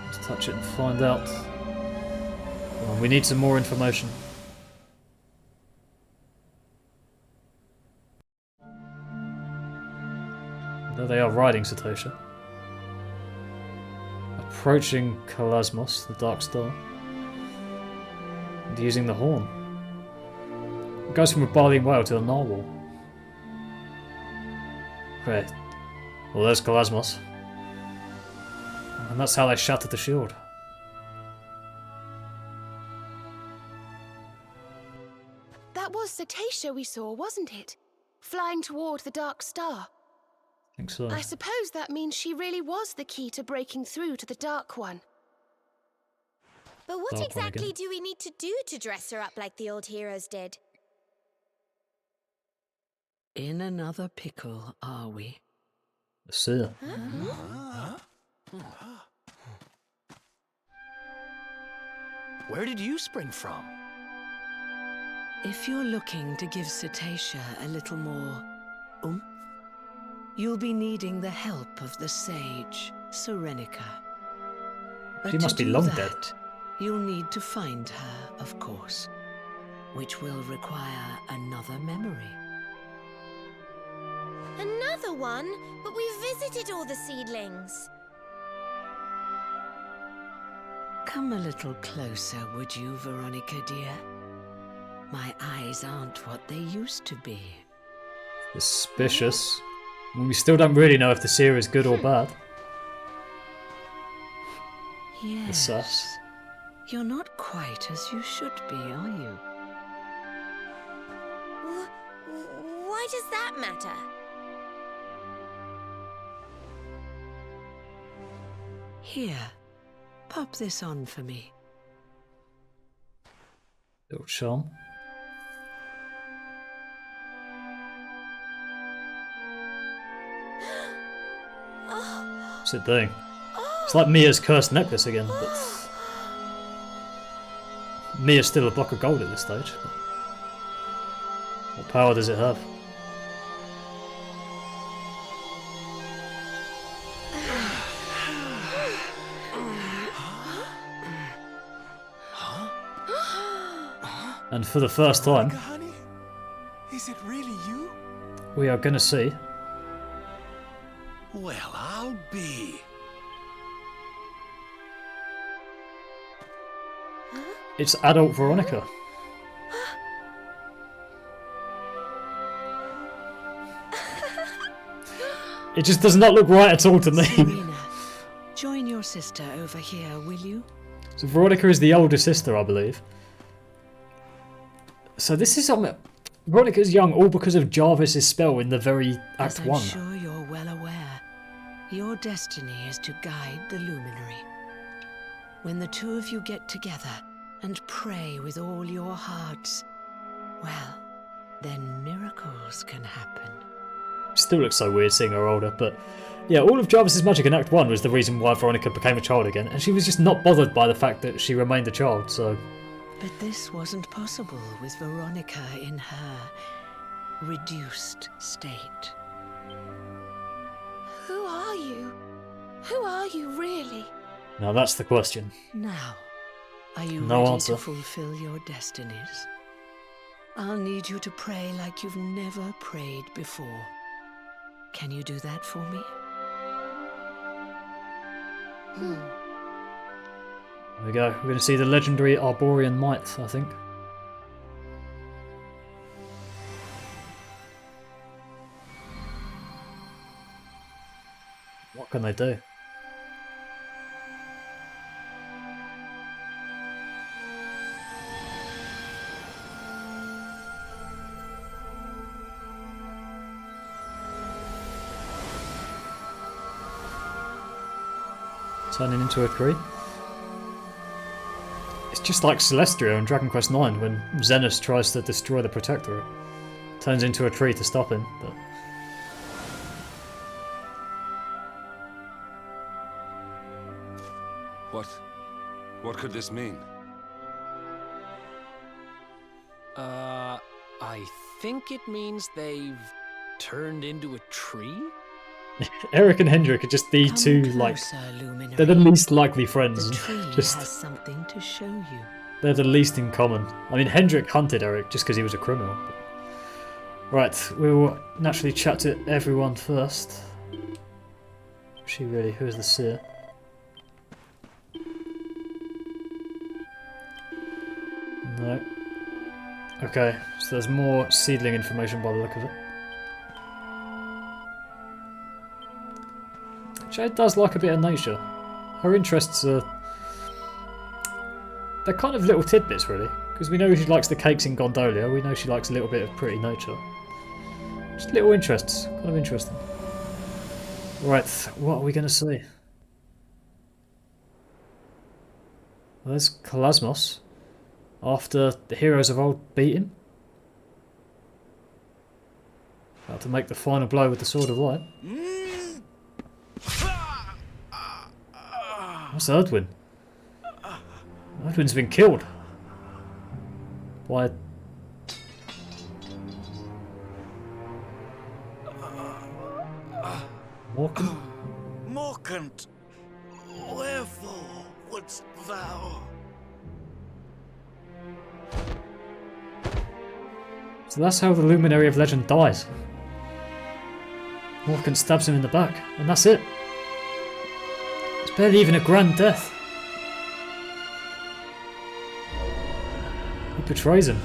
Let's touch it and find out. Well, we need some more information. There they are riding Cetacea. Approaching Kalasmos, the Dark Star. And using the horn. It goes from a Barlean whale to a narwhal. Great. Well, there's Kalasmos. And that's how they shattered the shield. That was Cetacea we saw, wasn't it? Flying toward the Dark Star. I think so. I suppose that means she really was the key to breaking through to the Dark One. But what Dark one exactly again. do we need to do to dress her up like the old heroes did? In another pickle, are we? The Seer. Where did you spring from? If you're looking to give Cetacea a little more oomph, you'll be needing the help of the sage, Serenica. But She must to be do long that, dead. You'll need to find her, of course, which will require another memory. Another one? But we've visited all the seedlings. Come a little closer, would you, Veronica, dear? My eyes aren't what they used to be. Suspicious. Well, we still don't really know if the Seer is good or bad. Yes. Sus. You're not quite as you should be, are you? Why does that matter? Here, pop this on for me. Little charm. What's it doing? It's like Mia's cursed necklace again, but Mia's still a block of gold at this stage. What power does it have? And for the first time, Honey, is it really you? we are going to see Well, I'll be. it's adult Veronica. It just does not look right at all to me. Serena, join your sister over here, will you? So Veronica is the older sister, I believe. So this is something. Veronica's young all because of Jarvis's spell in the very As Act I'm 1. sure you're well aware, your destiny is to guide the Luminary. When the two of you get together and pray with all your hearts, well, then miracles can happen. Still looks so weird seeing her older, but yeah, all of Jarvis's magic in Act 1 was the reason why Veronica became a child again, and she was just not bothered by the fact that she remained a child, so... But this wasn't possible with Veronica in her reduced state. Who are you? Who are you really? Now that's the question. Now, are you No ready answer. to fulfill your destinies? I'll need you to pray like you've never prayed before. Can you do that for me? There we go. We're going to see the legendary Arborian Might, I think. What can they do? Turning into a tree. It's just like Celestia in Dragon Quest IX when Xenos tries to destroy the Protectorate. Turns into a tree to stop him, but... What could this mean? I think it means they've turned into a tree? Eric and Hendrik are just the Come two, like... closer, Luminary. They're the least likely friends. The tree Just... has something to show you. They're the least in common. I mean, Hendrik hunted Eric just because he was a criminal. But... Right, we will naturally chat to everyone first. Who is the Seer? No. Okay, so there's more seedling information by the look of it. Jade does like a bit of nature. her interests are... they're kind of little tidbits, really. Because we know she likes the cakes in Gondolia, we know she likes a little bit of pretty nature. Just little interests, kind of interesting. Right, what are we going to see? Well, there's Kalasmos, after the heroes of old beat him. About to make the final blow with the Sword of Light. What's Erdwin? Erdwin's been killed. By... Morcant? Morcant, wherefore wouldst thou? So that's how the Luminary of Legend dies. Morcant stabs him in the back, and that's it. It's barely even a grand death. He betrays him.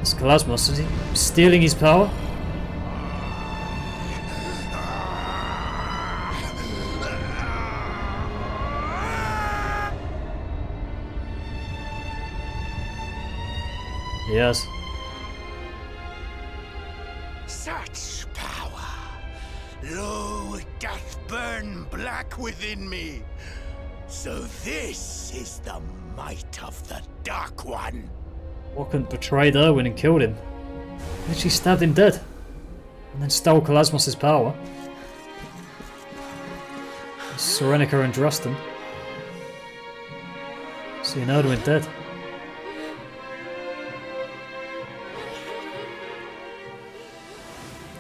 It's Kalasmos, is he stealing his power? Yes. Such power! Lo, it doth burn black within me. So this is the might of the Dark One. Morcant betrayed Erwin and killed him. Literally stabbed him dead. And then stole Kalasmos' power. Serenica and Drustan. Seeing Erdwin dead.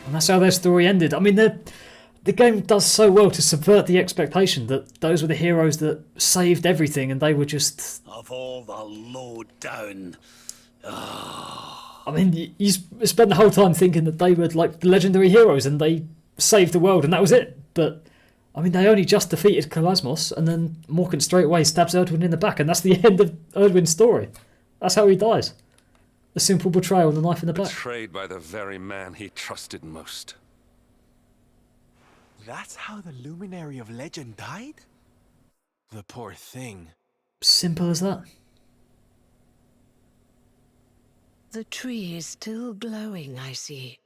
And that's how their story ended. I mean, the game does so well to subvert the expectation that those were the heroes that saved everything and they were just... Of all the low down... I mean, you spend the whole time thinking that they were like the legendary heroes and they saved the world and that was it. But, I mean, they only just defeated Kalasmos and then Morcant straight away stabs Erdwin in the back and that's the end of Erdwin's story. That's how he dies. A simple betrayal and the knife in the back. Betrayed by the very man he trusted most. That's how the Luminary of Legend died? The poor thing. Simple as that. The tree is still glowing, I see.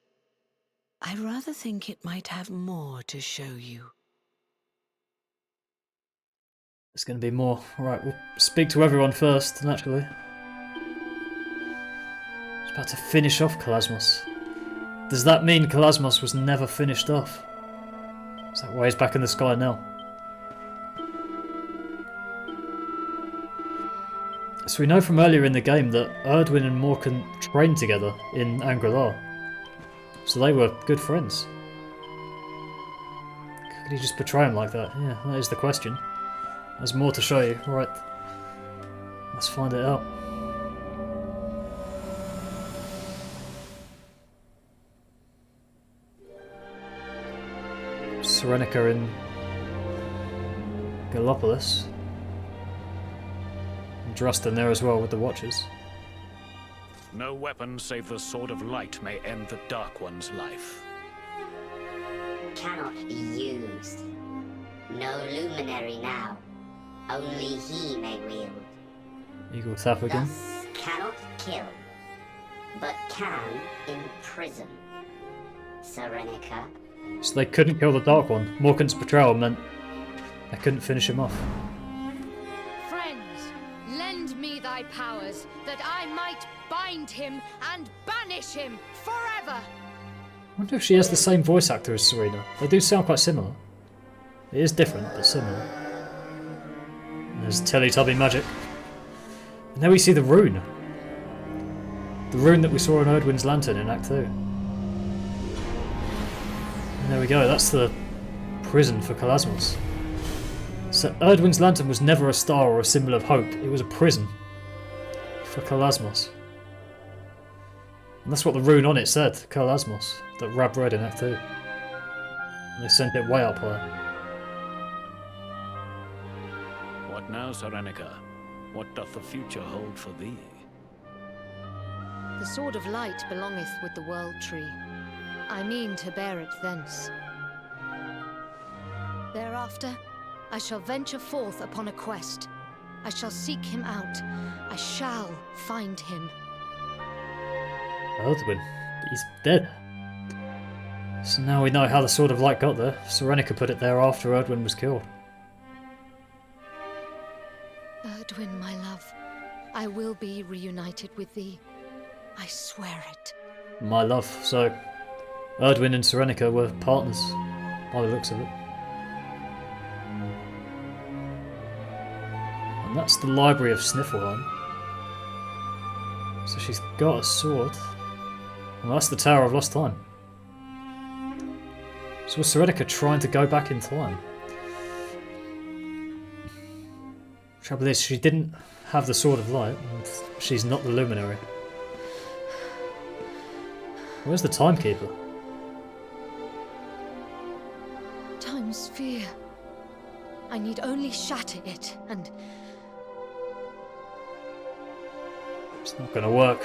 I rather think it might have more to show you. There's going to be more. Right, we'll speak to everyone first, naturally. It's about to finish off Kalasmos. Does that mean Kalasmos was never finished off? Is that why he's back in the sky now? So we know from earlier in the game that Erdwin and Morcant trained together in Angrelar. So they were good friends. Could he just betray him like that? Yeah, that is the question. There's more to show you. Right. Let's find it out. Serenica in Gallopolis. And Drustan there as well with the Watchers. No weapon save the Sword of Light may end the Dark One's life. Cannot be used. No luminary now. Only he may wield. Eagle tap again. Thus cannot kill, but can imprison. Serenica. So they couldn't kill the Dark One. Morcant's betrayal meant they couldn't finish him off. Friends, lend me thy powers, that I might bind him and banish him forever. I wonder if she has the same voice actor as Serena. They do sound quite similar. It is different, but similar. And there's Teletubby magic. And there we see the rune. The rune that we saw on Erdwin's lantern in Act 2. And there we go, that's the prison for Kalasmos. So Erdwin's lantern was never a star or a symbol of hope, it was a prison for Kalasmos. And that's what the rune on it said, Kalasmos, that Rab read in Act 2. And they sent it way up high. What now, Serenica? What doth the future hold for thee? The Sword of Light belongeth with the World Tree. I mean to bear it thence. Thereafter, I shall venture forth upon a quest. I shall seek him out. I shall find him. Erdwin, he's dead. So now we know how the Sword of Light got there. Serenica put it there after Erdwin was killed. Erdwin, my love, I will be reunited with thee. I swear it. My love. So, Erdwin and Serenica were partners, by the looks of it. And that's the Library of Sniffelheim. So she's got a sword. Well, that's the Tower of Lost Time. So was Serenica trying to go back in time? Trouble is, she didn't have the Sword of Light, and she's not the Luminary. Where's the Timekeeper? Time's sphere. I need only shatter it, and... It's not gonna work.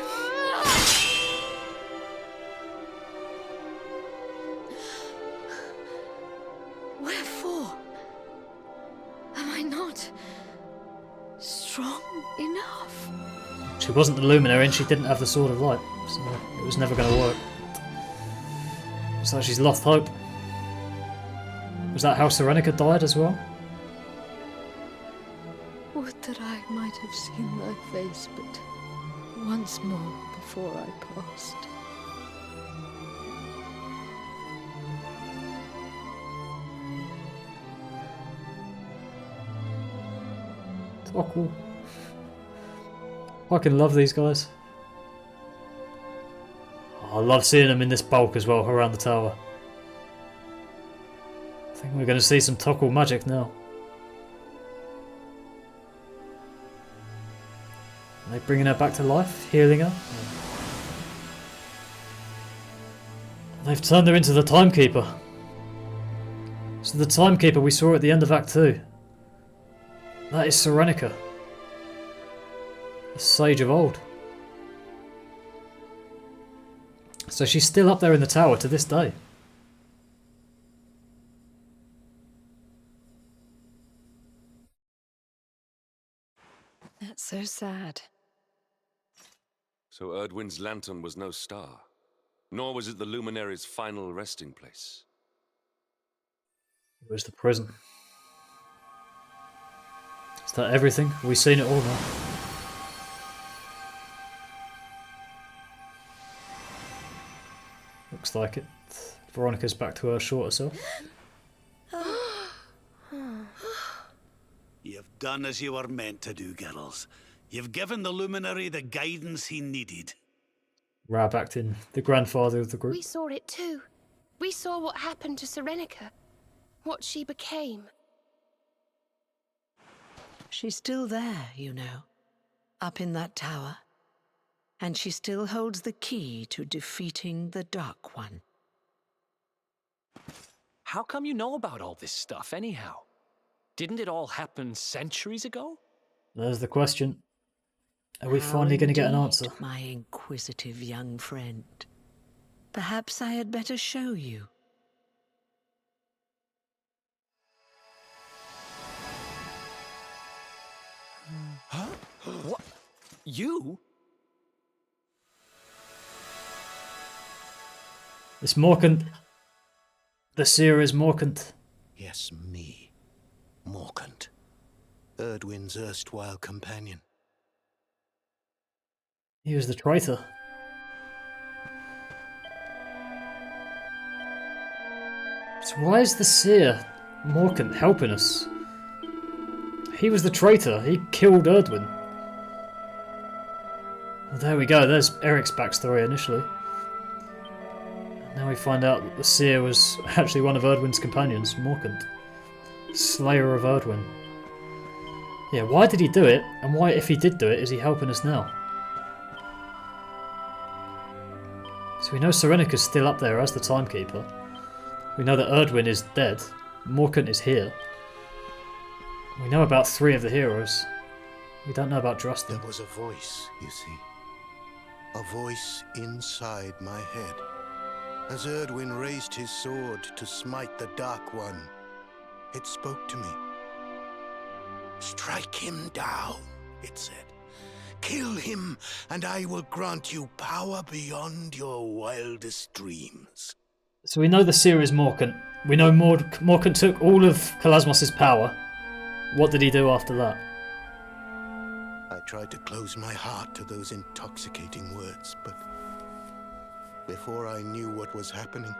Wherefore? Am I not strong enough? She wasn't the Luminary and she didn't have the Sword of Light, so it was never gonna work. It's like she's lost hope. Was that how Serenica died as well? Would that I might have seen thy face but once more before I passed. Tockle. Fucking love these guys. Oh, I love seeing them in this bulk as well around the tower. I think we're going to see some Tockle magic now. Are they bringing her back to life? Healing her? They've turned her into the Timekeeper. So the Timekeeper we saw at the end of Act 2. That is Serenica. The Sage of Old. So she's still up there in the tower to this day. That's so sad. So Erdwin's lantern was no star, nor was it the Luminary's final resting place. It was the prison. Is that everything? We've seen it all now. Looks like it. Veronica's back to her shorter self. You've done as you were meant to do, girls. You've given the Luminary the guidance he needed. Rab acting the grandfather of the group. We saw it too. We saw what happened to Serenica. What she became. She's still there, you know. Up in that tower. And she still holds the key to defeating the Dark One. How come you know about all this stuff, anyhow? Didn't it all happen centuries ago? There's the question. Are we finally going to get an answer? My inquisitive young friend. Perhaps I had better show you. Huh? What? You? It's Morcant. The Seer is Morcant. Yes, me. Morcant. Erdwin's erstwhile companion. He was the traitor. So why is the Seer Morcant helping us? He was the traitor. He killed Erdwin. Well, there we go. There's Eric's backstory initially. Now we find out that the Seer was actually one of Erdwin's companions, Morcant. Slayer of Erdwin. Yeah, why did he do it? And why, if he did do it, is he helping us now? So we know Serenica's still up there as the Timekeeper. We know that Erdwin is dead. Morcant is here. We know about 3 of the heroes. We don't know about Drustin. There was a voice, you see. A voice inside my head. As Erdwin raised his sword to smite the Dark One, it spoke to me. Strike him down, it said. Kill him, and I will grant you power beyond your wildest dreams. So we know the Seer is Morcant. We know Morcant took all of Kalasmos' power. What did he do after that? I tried to close my heart to those intoxicating words, but before I knew what was happening,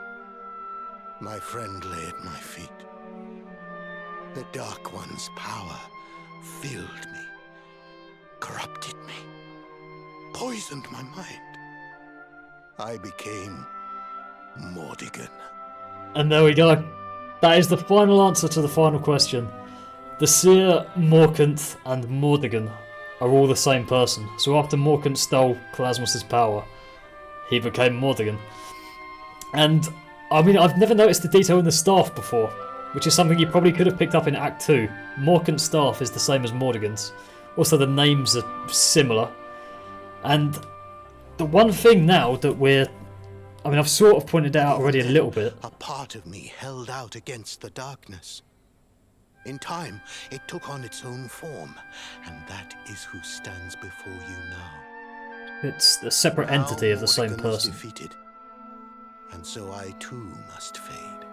my friend lay at my feet. The Dark One's power filled me, corrupted me, poisoned my mind. I became Mordegon. And there we go. That is the final answer to the final question. The Seer, Morcant, and Mordegon are all the same person. So after Morcant stole Kalasmos' power, he became Mordegon. And, I mean, I've never noticed the detail in the staff before, which is something you probably could have picked up in Act 2. Morcant's staff is the same as Mordegon's. Also, the names are similar. And the one thing now that I've sort of pointed out already a little bit. A part of me held out against the darkness. In time, it took on its own form, and that is who stands before you now. It's a separate entity of the same Mordegon is person. defeated, and so I too must fade.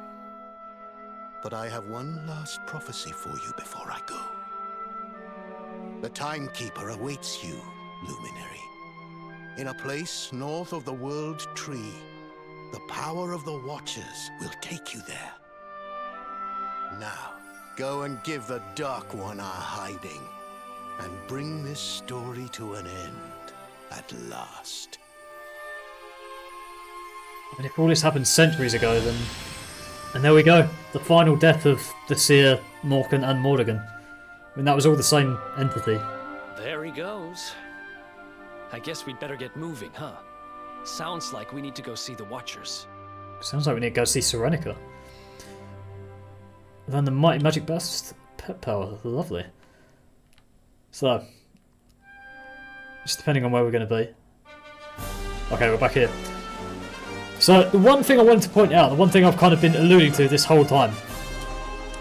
But I have one last prophecy for you before I go. The Timekeeper awaits you, Luminary. In a place north of the World Tree, the power of the Watchers will take you there. Now, go and give the Dark One our hiding, and bring this story to an end at last. And if all this happened centuries ago, then... And there we go. The final death of the Seer, Morcant, and Mordegon. I mean, that was all the same entity. There he goes. I guess we'd better get moving, huh? Sounds like we need to go see the Watchers. Sounds like we need to go see Serenica. Then the Mighty Magic Burst pet power. Lovely. So, just depending on where we're going to be. Okay, we're back here. So, the one thing I wanted to point out, the one thing I've kind of been alluding to this whole time.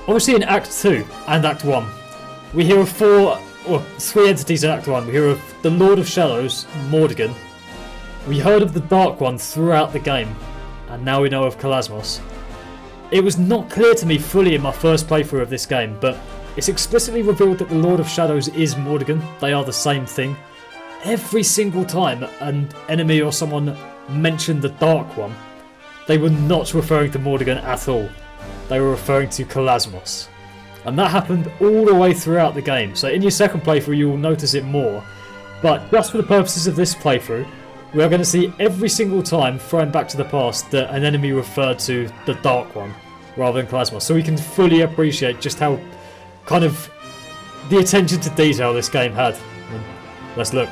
Obviously in Act 2 and Act 1, we hear of three entities in Act 1. We hear of the Lord of Shadows, Mordegon. We heard of the Dark One throughout the game, and now we know of Kalasmos. It was not clear to me fully in my first playthrough of this game, but it's explicitly revealed that the Lord of Shadows is Mordegon. They are the same thing. Every single time an enemy or someone mentioned the Dark One, they were not referring to Mordegon at all. They were referring to Kalasmos. And that happened all the way throughout the game. So in your second playthrough you will notice it more. But just for the purposes of this playthrough, we are going to see every single time, thrown back to the past, that an enemy referred to the Dark One rather than Kalasmos. So we can fully appreciate just how kind of the attention to detail this game had. Let's look.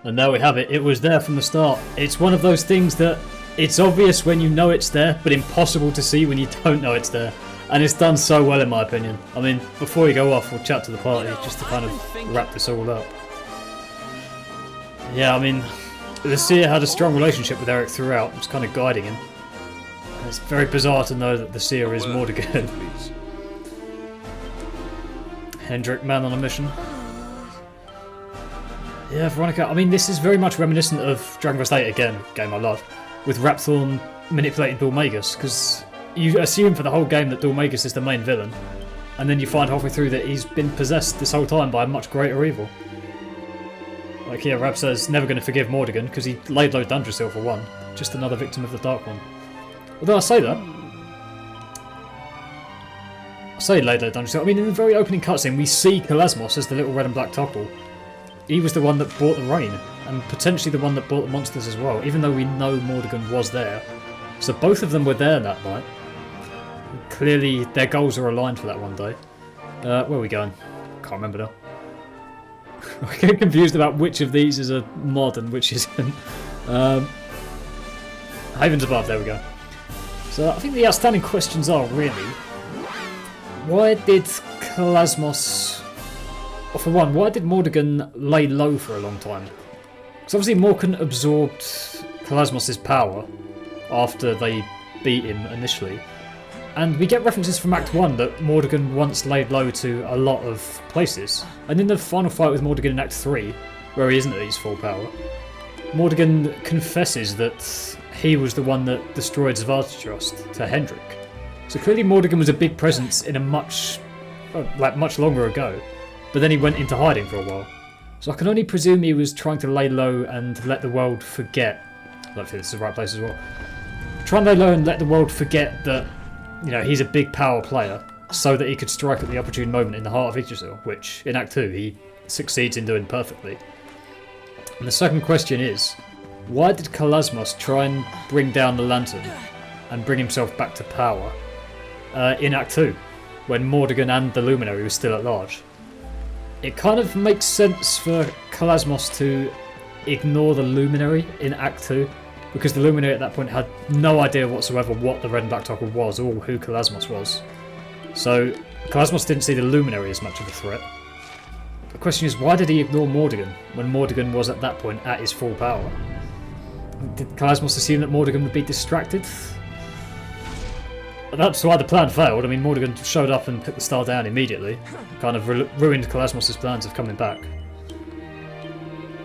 And there we have it. It was there from the start. It's one of those things that it's obvious when you know it's there, but impossible to see when you don't know it's there. And it's done so well, in my opinion. I mean, before we go off, we'll chat to the party just to kind of wrap this all up. Yeah, I mean, the Seer had a strong relationship with Eric throughout. It was kind of guiding him. And it's very bizarre to know that the Seer is Mordegon. Hendrik, man on a mission. Yeah, Veronica, I mean, this is very much reminiscent of Dragon Quest VIII, again, a game I love, with Rapthorn manipulating Dulmagus, because you assume for the whole game that Dulmagus is the main villain, and then you find halfway through that he's been possessed this whole time by a much greater evil. Like here, Rap says, never going to forgive Mordegon, because he laid low Dundrasil for one, just another victim of the Dark One. Although I say that, laid low Dundrasil, I mean, in the very opening cutscene, we see Kalasmos as the little red and black toggle. He was the one that brought the rain, and potentially the one that brought the monsters as well, even though we know Mordegon was there. So both of them were there that night. Clearly their goals are aligned for that one day. Where are we going? Can't remember now. I get confused about which of these is a mod and which isn't. Haven's Above, there we go. So I think the outstanding questions are really, why did Kalasmos... Well, for one, why did Mordegon lay low for a long time? Because obviously Morcant absorbed Kalasmos' power after they beat him initially. And we get references from Act 1 that Mordegon once laid low to a lot of places. And in the final fight with Mordegon in Act 3, where he isn't at his full power, Mordegon confesses that he was the one that destroyed Svartalfheim to Hendrik. So clearly Mordegon was a big presence in a much longer ago. But then he went into hiding for a while. So I can only presume he was trying to lay low and let the world forget. I don't think this is the right place as well. Try and lay low and let the world forget that, you know, he's a big power player, so that he could strike at the opportune moment in the heart of Yggdrasil, which in Act 2 he succeeds in doing perfectly. And the second question is, why did Kalasmos try and bring down the lantern and bring himself back to power in Act 2, when Mordegon and the Luminary were still at large? It kind of makes sense for Kalasmos to ignore the Luminary in Act 2, because the Luminary at that point had no idea whatsoever what the Red and Black Toggle was, or who Kalasmos was. So Kalasmos didn't see the Luminary as much of a threat. The question is, why did he ignore Mordegon, when Mordegon was at that point at his full power? Did Kalasmos assume that Mordegon would be distracted? That's why the plan failed. I mean, Mordegon showed up and put the star down immediately. Kind of ruined Kalasmos' plans of coming back.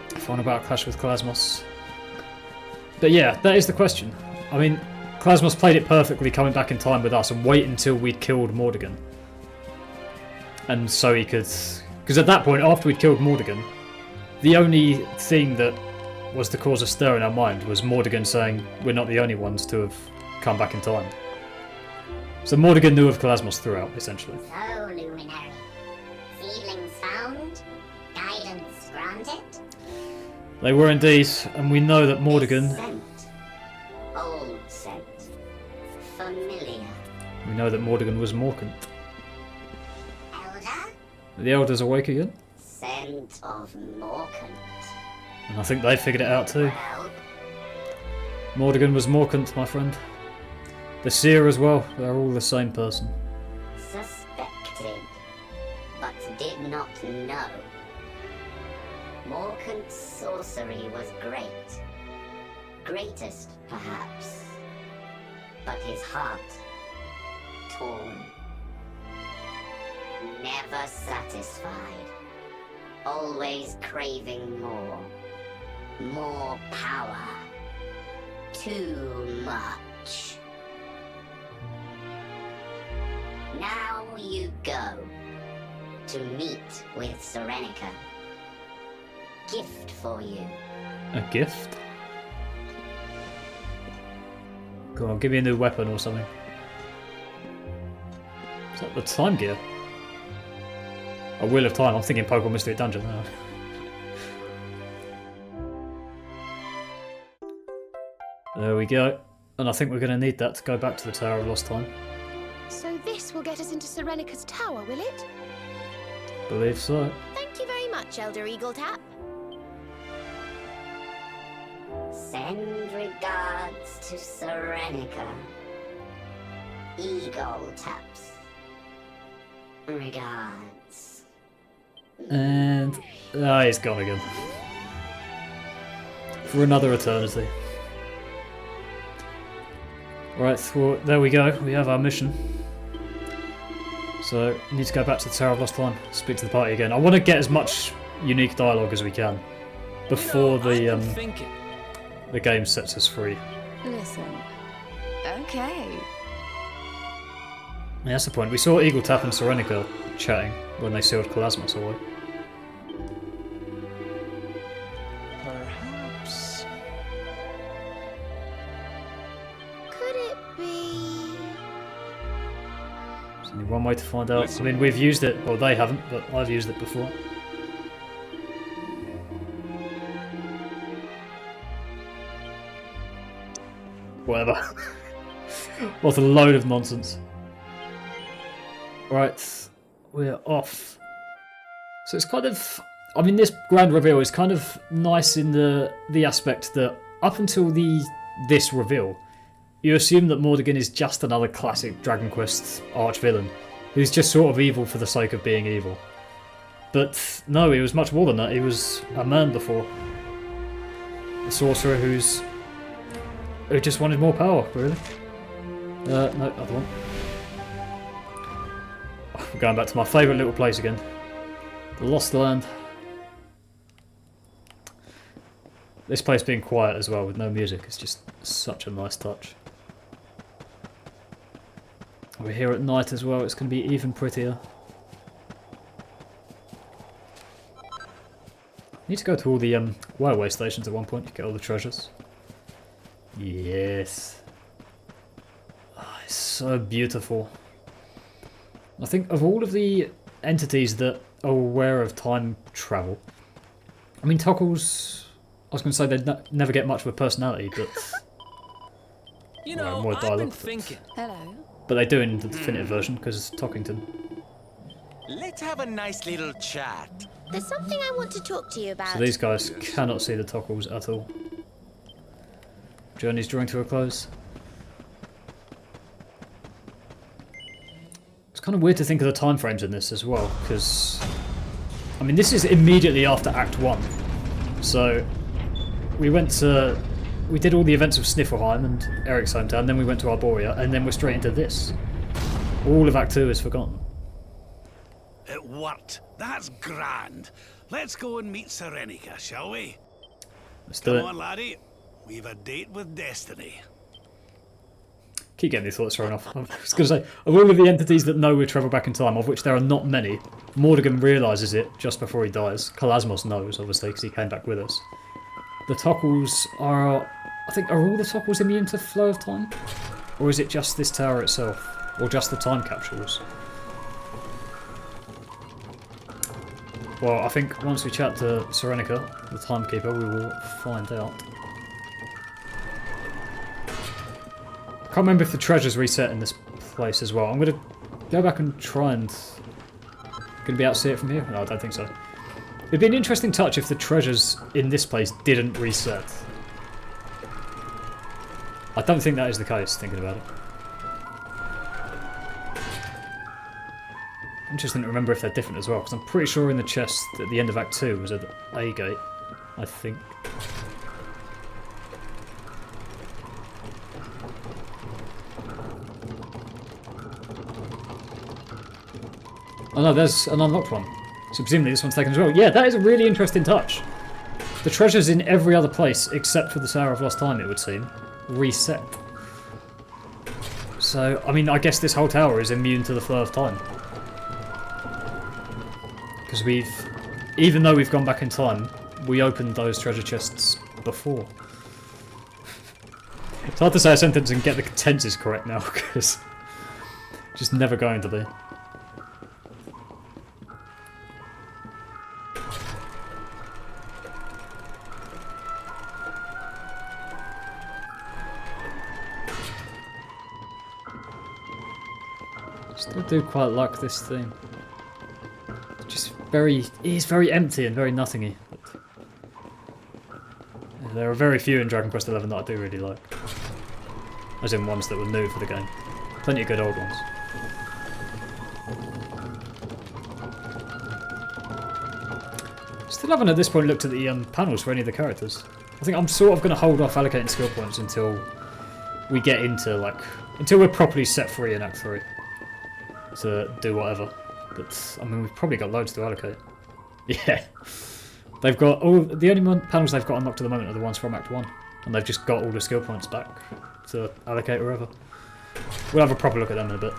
Fun about a clash with Kalasmos. But yeah, that is the question. I mean, Kalasmos played it perfectly coming back in time with us and wait until we'd killed Mordegon. And so he could... Because at that point, after we'd killed Mordegon, the only thing that was to cause a stir in our mind was Mordegon saying, we're not the only ones to have come back in time. So Mordegon knew of Kalasmos throughout, essentially. So, Luminary. Seedlings found? Guidance granted? They were indeed, and we know that Mordegon... Scent. Old scent. Familiar. We know that Mordegon was Morcant. Elder? Are the Elders awake again? Scent of Morcant. And I think they figured it out too. Well, Mordegon was Morcant, my friend. The Seer as well, they're all the same person. suspected, but did not know. Morcant's sorcery was great. Greatest, perhaps. But his heart, torn. Never satisfied. Always craving more. More power. Too much. Now you go to meet with Serenica. Gift for you. A gift? Go on, give me a new weapon or something. Is that the time gear? A Wheel of Time, I'm thinking Pokemon Mystery Dungeon now. There we go. And I think we're going to need that to go back to the Tower of Lost Time. So this will get us into Serenica's tower, will it? Believe so. Thank you very much, Elder Eagletap. Send regards to Serenica. Eagle taps. Regards. And he's gone again. For another eternity. Right, well, there we go. We have our mission. So, we need to go back to the Tower of Lost Time, speak to the party again. I want to get as much unique dialogue as we can before the game sets us free. Listen. Okay. Yeah, that's the point. We saw Eagle Tap and Serenica chatting when they sealed Kalasmos away. Perhaps. Could it be? There's only one way to find out. I mean, we've used it, well, they haven't, but I've used it before. Whatever. What a load of nonsense. Right, we're off. So it's kind of, I mean, this grand reveal is kind of nice in the aspect that up until this reveal, you assume that Mordegon is just another classic Dragon Quest arch-villain, who's just sort of evil for the sake of being evil. But no, he was much more than that. He was a man before. A sorcerer who just wanted more power, really. No, other one. I'm going back to my favourite little place again. The Lost Land. This place being quiet as well with no music is just such a nice touch. We're here at night as well, it's going to be even prettier. Need to go to all the railway stations at one point to get all the treasures. Yes. Oh, it's so beautiful. I think of all of the entities that are aware of time travel, I mean, Tockles, I was going to say they'd never get much of a personality, but... You know, more I've dialogue, been thinking. Hello. But they do in the definitive version, because Tockington. Let's have a nice little chat. There's something I want to talk to you about. So these guys cannot see the Tockles at all. Journey's drawing to a close. It's kind of weird to think of the time frames in this as well, because I mean, this is immediately after Act 1. So we did all the events of Sniffelheim and Eric's hometown, then we went to Arborea, and then we're straight into this. All of Act 2 is forgotten. It worked. That's grand. Let's go and meet Serenica, shall we? Let's do it. Come on, laddie. We've a date with destiny. Keep getting these thoughts thrown off. I was going to say, of all of the entities that know we travel back in time, of which there are not many, Mordegon realises it just before he dies. Kalasmos knows, obviously, because he came back with us. The Tockles are... I think, are all the Tockles immune to flow of time? Or is it just this tower itself? Or just the time capsules? Well, I think once we chat to Serenica, the Timekeeper, we will find out. I can't remember if the treasure's reset in this place as well. I'm going to go back and try and... Going to be able to see it from here? No, I don't think so. It'd be an interesting touch if the treasures in this place didn't reset. I don't think that is the case, thinking about it. Interesting to remember if they're different as well, because I'm pretty sure in the chest at the end of Act 2 was at A gate, I think. Oh no, there's an unlocked one. So presumably this one's taken as well. Yeah, that is a really interesting touch. The treasures in every other place, except for the Tower of Lost Time, it would seem, reset. So, I mean, I guess this whole tower is immune to the flow of time. Because even though we've gone back in time, we opened those treasure chests before. It's hard to say a sentence and get the tenses correct now, because just never going to be. Still do quite like this theme. Just it is very empty and very nothingy. There are very few in Dragon Quest XI that I do really like. As in ones that were new for the game. Plenty of good old ones. Still haven't at this point looked at the panels for any of the characters. I think I'm sort of going to hold off allocating skill points until we get into, like, until we're properly set free in Act 3 to do whatever. But, I mean, we've probably got loads to allocate. Yeah. They've got all the only panels they've got unlocked at the moment are the ones from Act 1. And they've just got all the skill points back to allocate wherever. We'll have a proper look at them in a bit.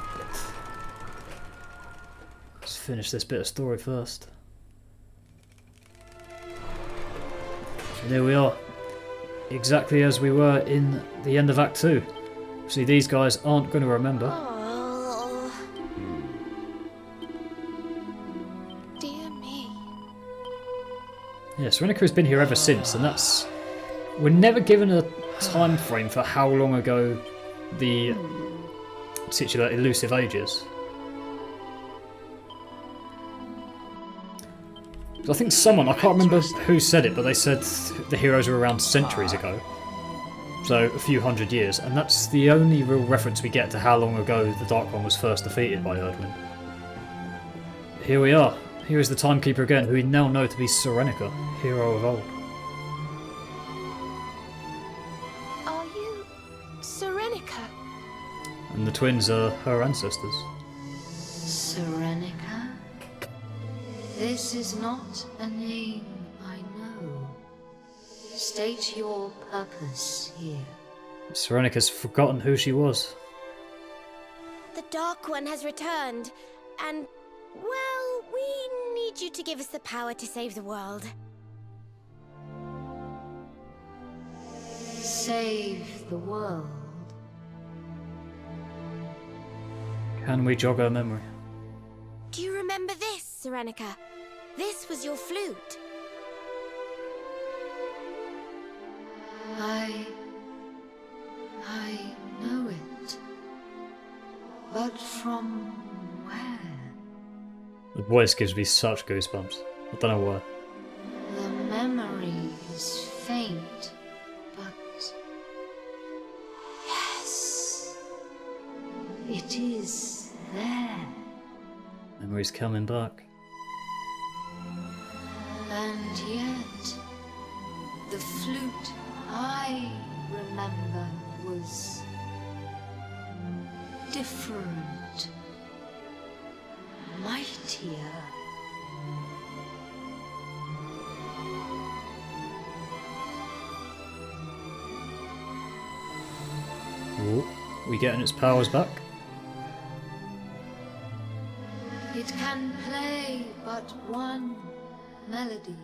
Let's finish this bit of story first. And here we are. Exactly as we were in the end of Act 2. See, these guys aren't going to remember. Oh. Dear me. Yeah, Serenika's been here ever since, and that's... We're never given a time frame for how long ago the titular elusive age is. I think someone, I can't remember who said it, but they said the heroes were around centuries ago. So, a few hundred years, and that's the only real reference we get to how long ago the Dark One was first defeated by Erdwin. Here we are. Here is the Timekeeper again, who we now know to be Serenica, hero of old. Are you Serenica? And the twins are her ancestors. Serenica? This is not a name I know. State your purpose here. Serenica's forgotten who she was. The Dark One has returned, and, well, we need you to give us the power to save the world. Save the world. Can we jog her memory? Do you remember this, Serenica? This was your flute. I know it. But from where? The voice gives me such goosebumps. I don't know why. The memory is faint, but... Yes. It is there. Memory's coming back. And yet, the flute I remember was different, mightier. Ooh, we getting its powers back? It can play but one melody,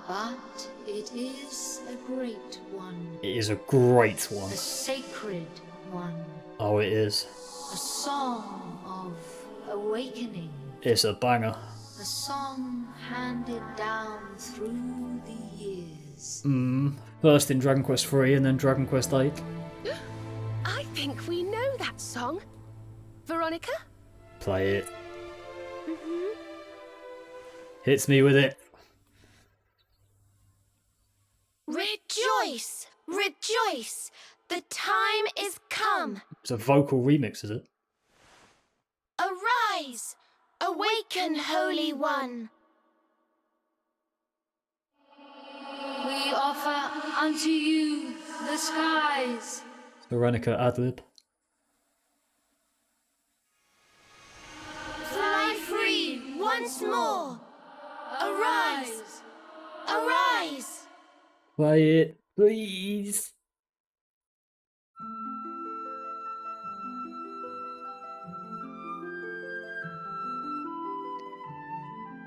but it is a great one. It is a great one. A sacred one. Oh, it is. A song of awakening. It's a banger. A song handed down through the years. First in Dragon Quest III and then Dragon Quest VIII. I think we know that song. Veronica? Play it. Hits me with it. Rejoice! Rejoice! The time is come! It's a vocal remix, is it? Arise! Awaken, Holy One! We offer unto you the skies. Serenica ad-lib. Fly free once more! Arise! Arise! Play it, please.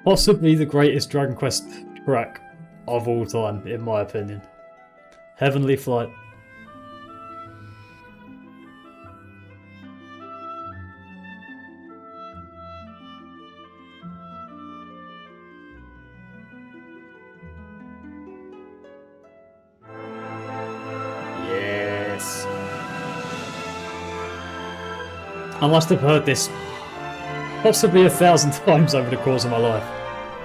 Possibly the greatest Dragon Quest track of all time, in my opinion. Heavenly Flight. Yes. I must have heard this possibly 1,000 times over the course of my life.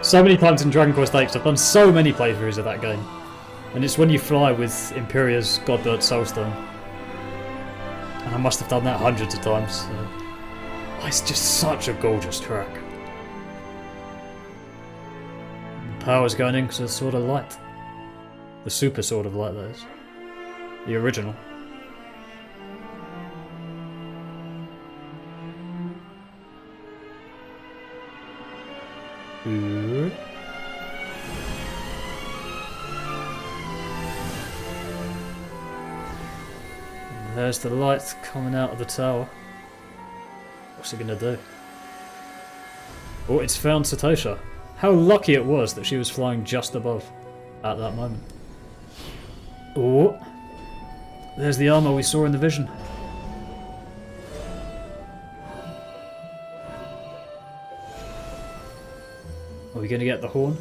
So many times in Dragon Quest VIII, I've done so many playthroughs of that game. And it's when you fly with Imperia's Godbird Soulstone. And I must have done that hundreds of times. So. Oh, it's just such a gorgeous track. Power's going in because of the Sword of Light. The Super Sword of Light, that is. The original. Ooh. And there's the light coming out of the tower. What's it gonna do? Oh, it's found Cetacea. How lucky it was that she was flying just above at that moment. Oh, there's the armor we saw in the vision. Are we going to get the horn?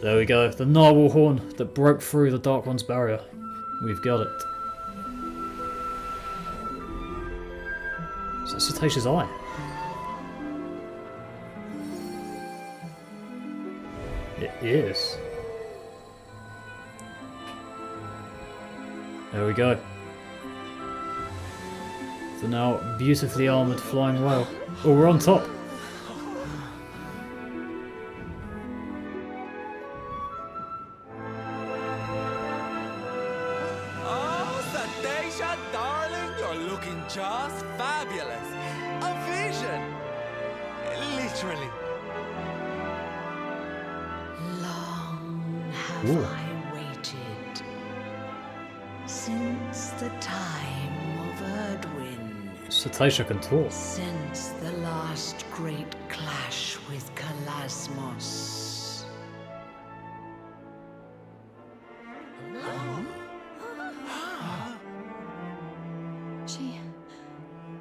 There we go, the narwhal horn that broke through the Dark One's barrier. We've got it. Is that Cetacea's eye? It is. There we go. The now beautifully armoured flying whale. Oh, we're on top. Oh, Cetacea, darling, you're looking just fabulous. A vision. Literally. Long have Ooh. I waited, since the time of Erdwin, Cetacea can talk. since the last great clash with Kalasmos.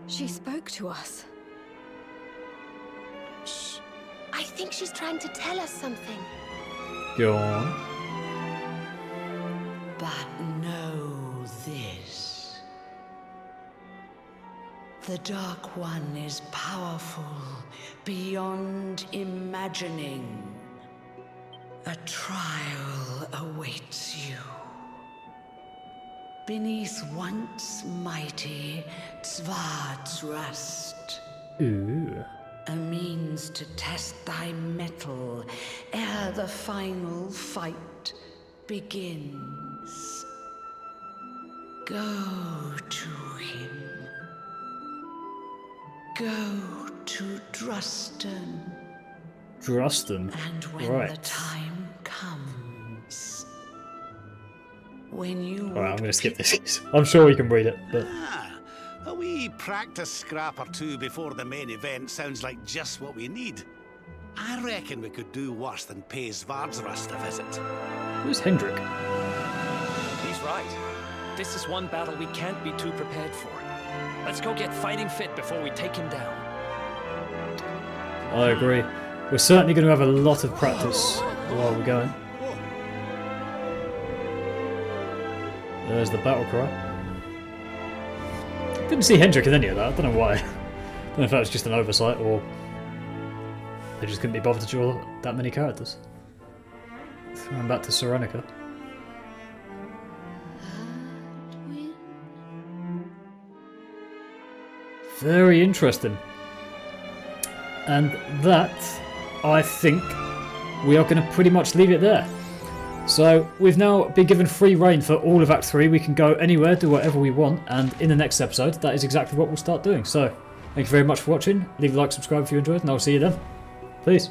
She spoke to us. Shh. I think she's trying to tell us something. Go on. But know this. The Dark One is powerful beyond imagining. A trial awaits you. Beneath once mighty Tzvard's Ooh. a means to test thy mettle ere the final fight begins. Go to him. Go to Drustan. Drustan. And when Right. the time comes, when you Alright, I'm going to skip this. I'm sure we can read it, but A wee practice scrap or two before the main event sounds like just what we need. I reckon we could do worse than pay Svardsrust a visit. who's Hendrik? He's right. This is one battle we can't be too prepared for. Let's go get fighting fit before we take him down. I agree. We're certainly going to have a lot of practice while we're going. There's the battle cry. Didn't see Hendrik in any of that, I don't know why. Don't know if that was just an oversight or they just couldn't be bothered to draw that many characters. Throwing back to Serenica. Very interesting. And that, I think, we are going to pretty much leave it there. So, we've now been given free reign for all of Act 3. We can go anywhere, do whatever we want, and in the next episode, that is exactly what we'll start doing. So, thank you very much for watching. Leave a like, subscribe if you enjoyed, and I'll see you then. Peace.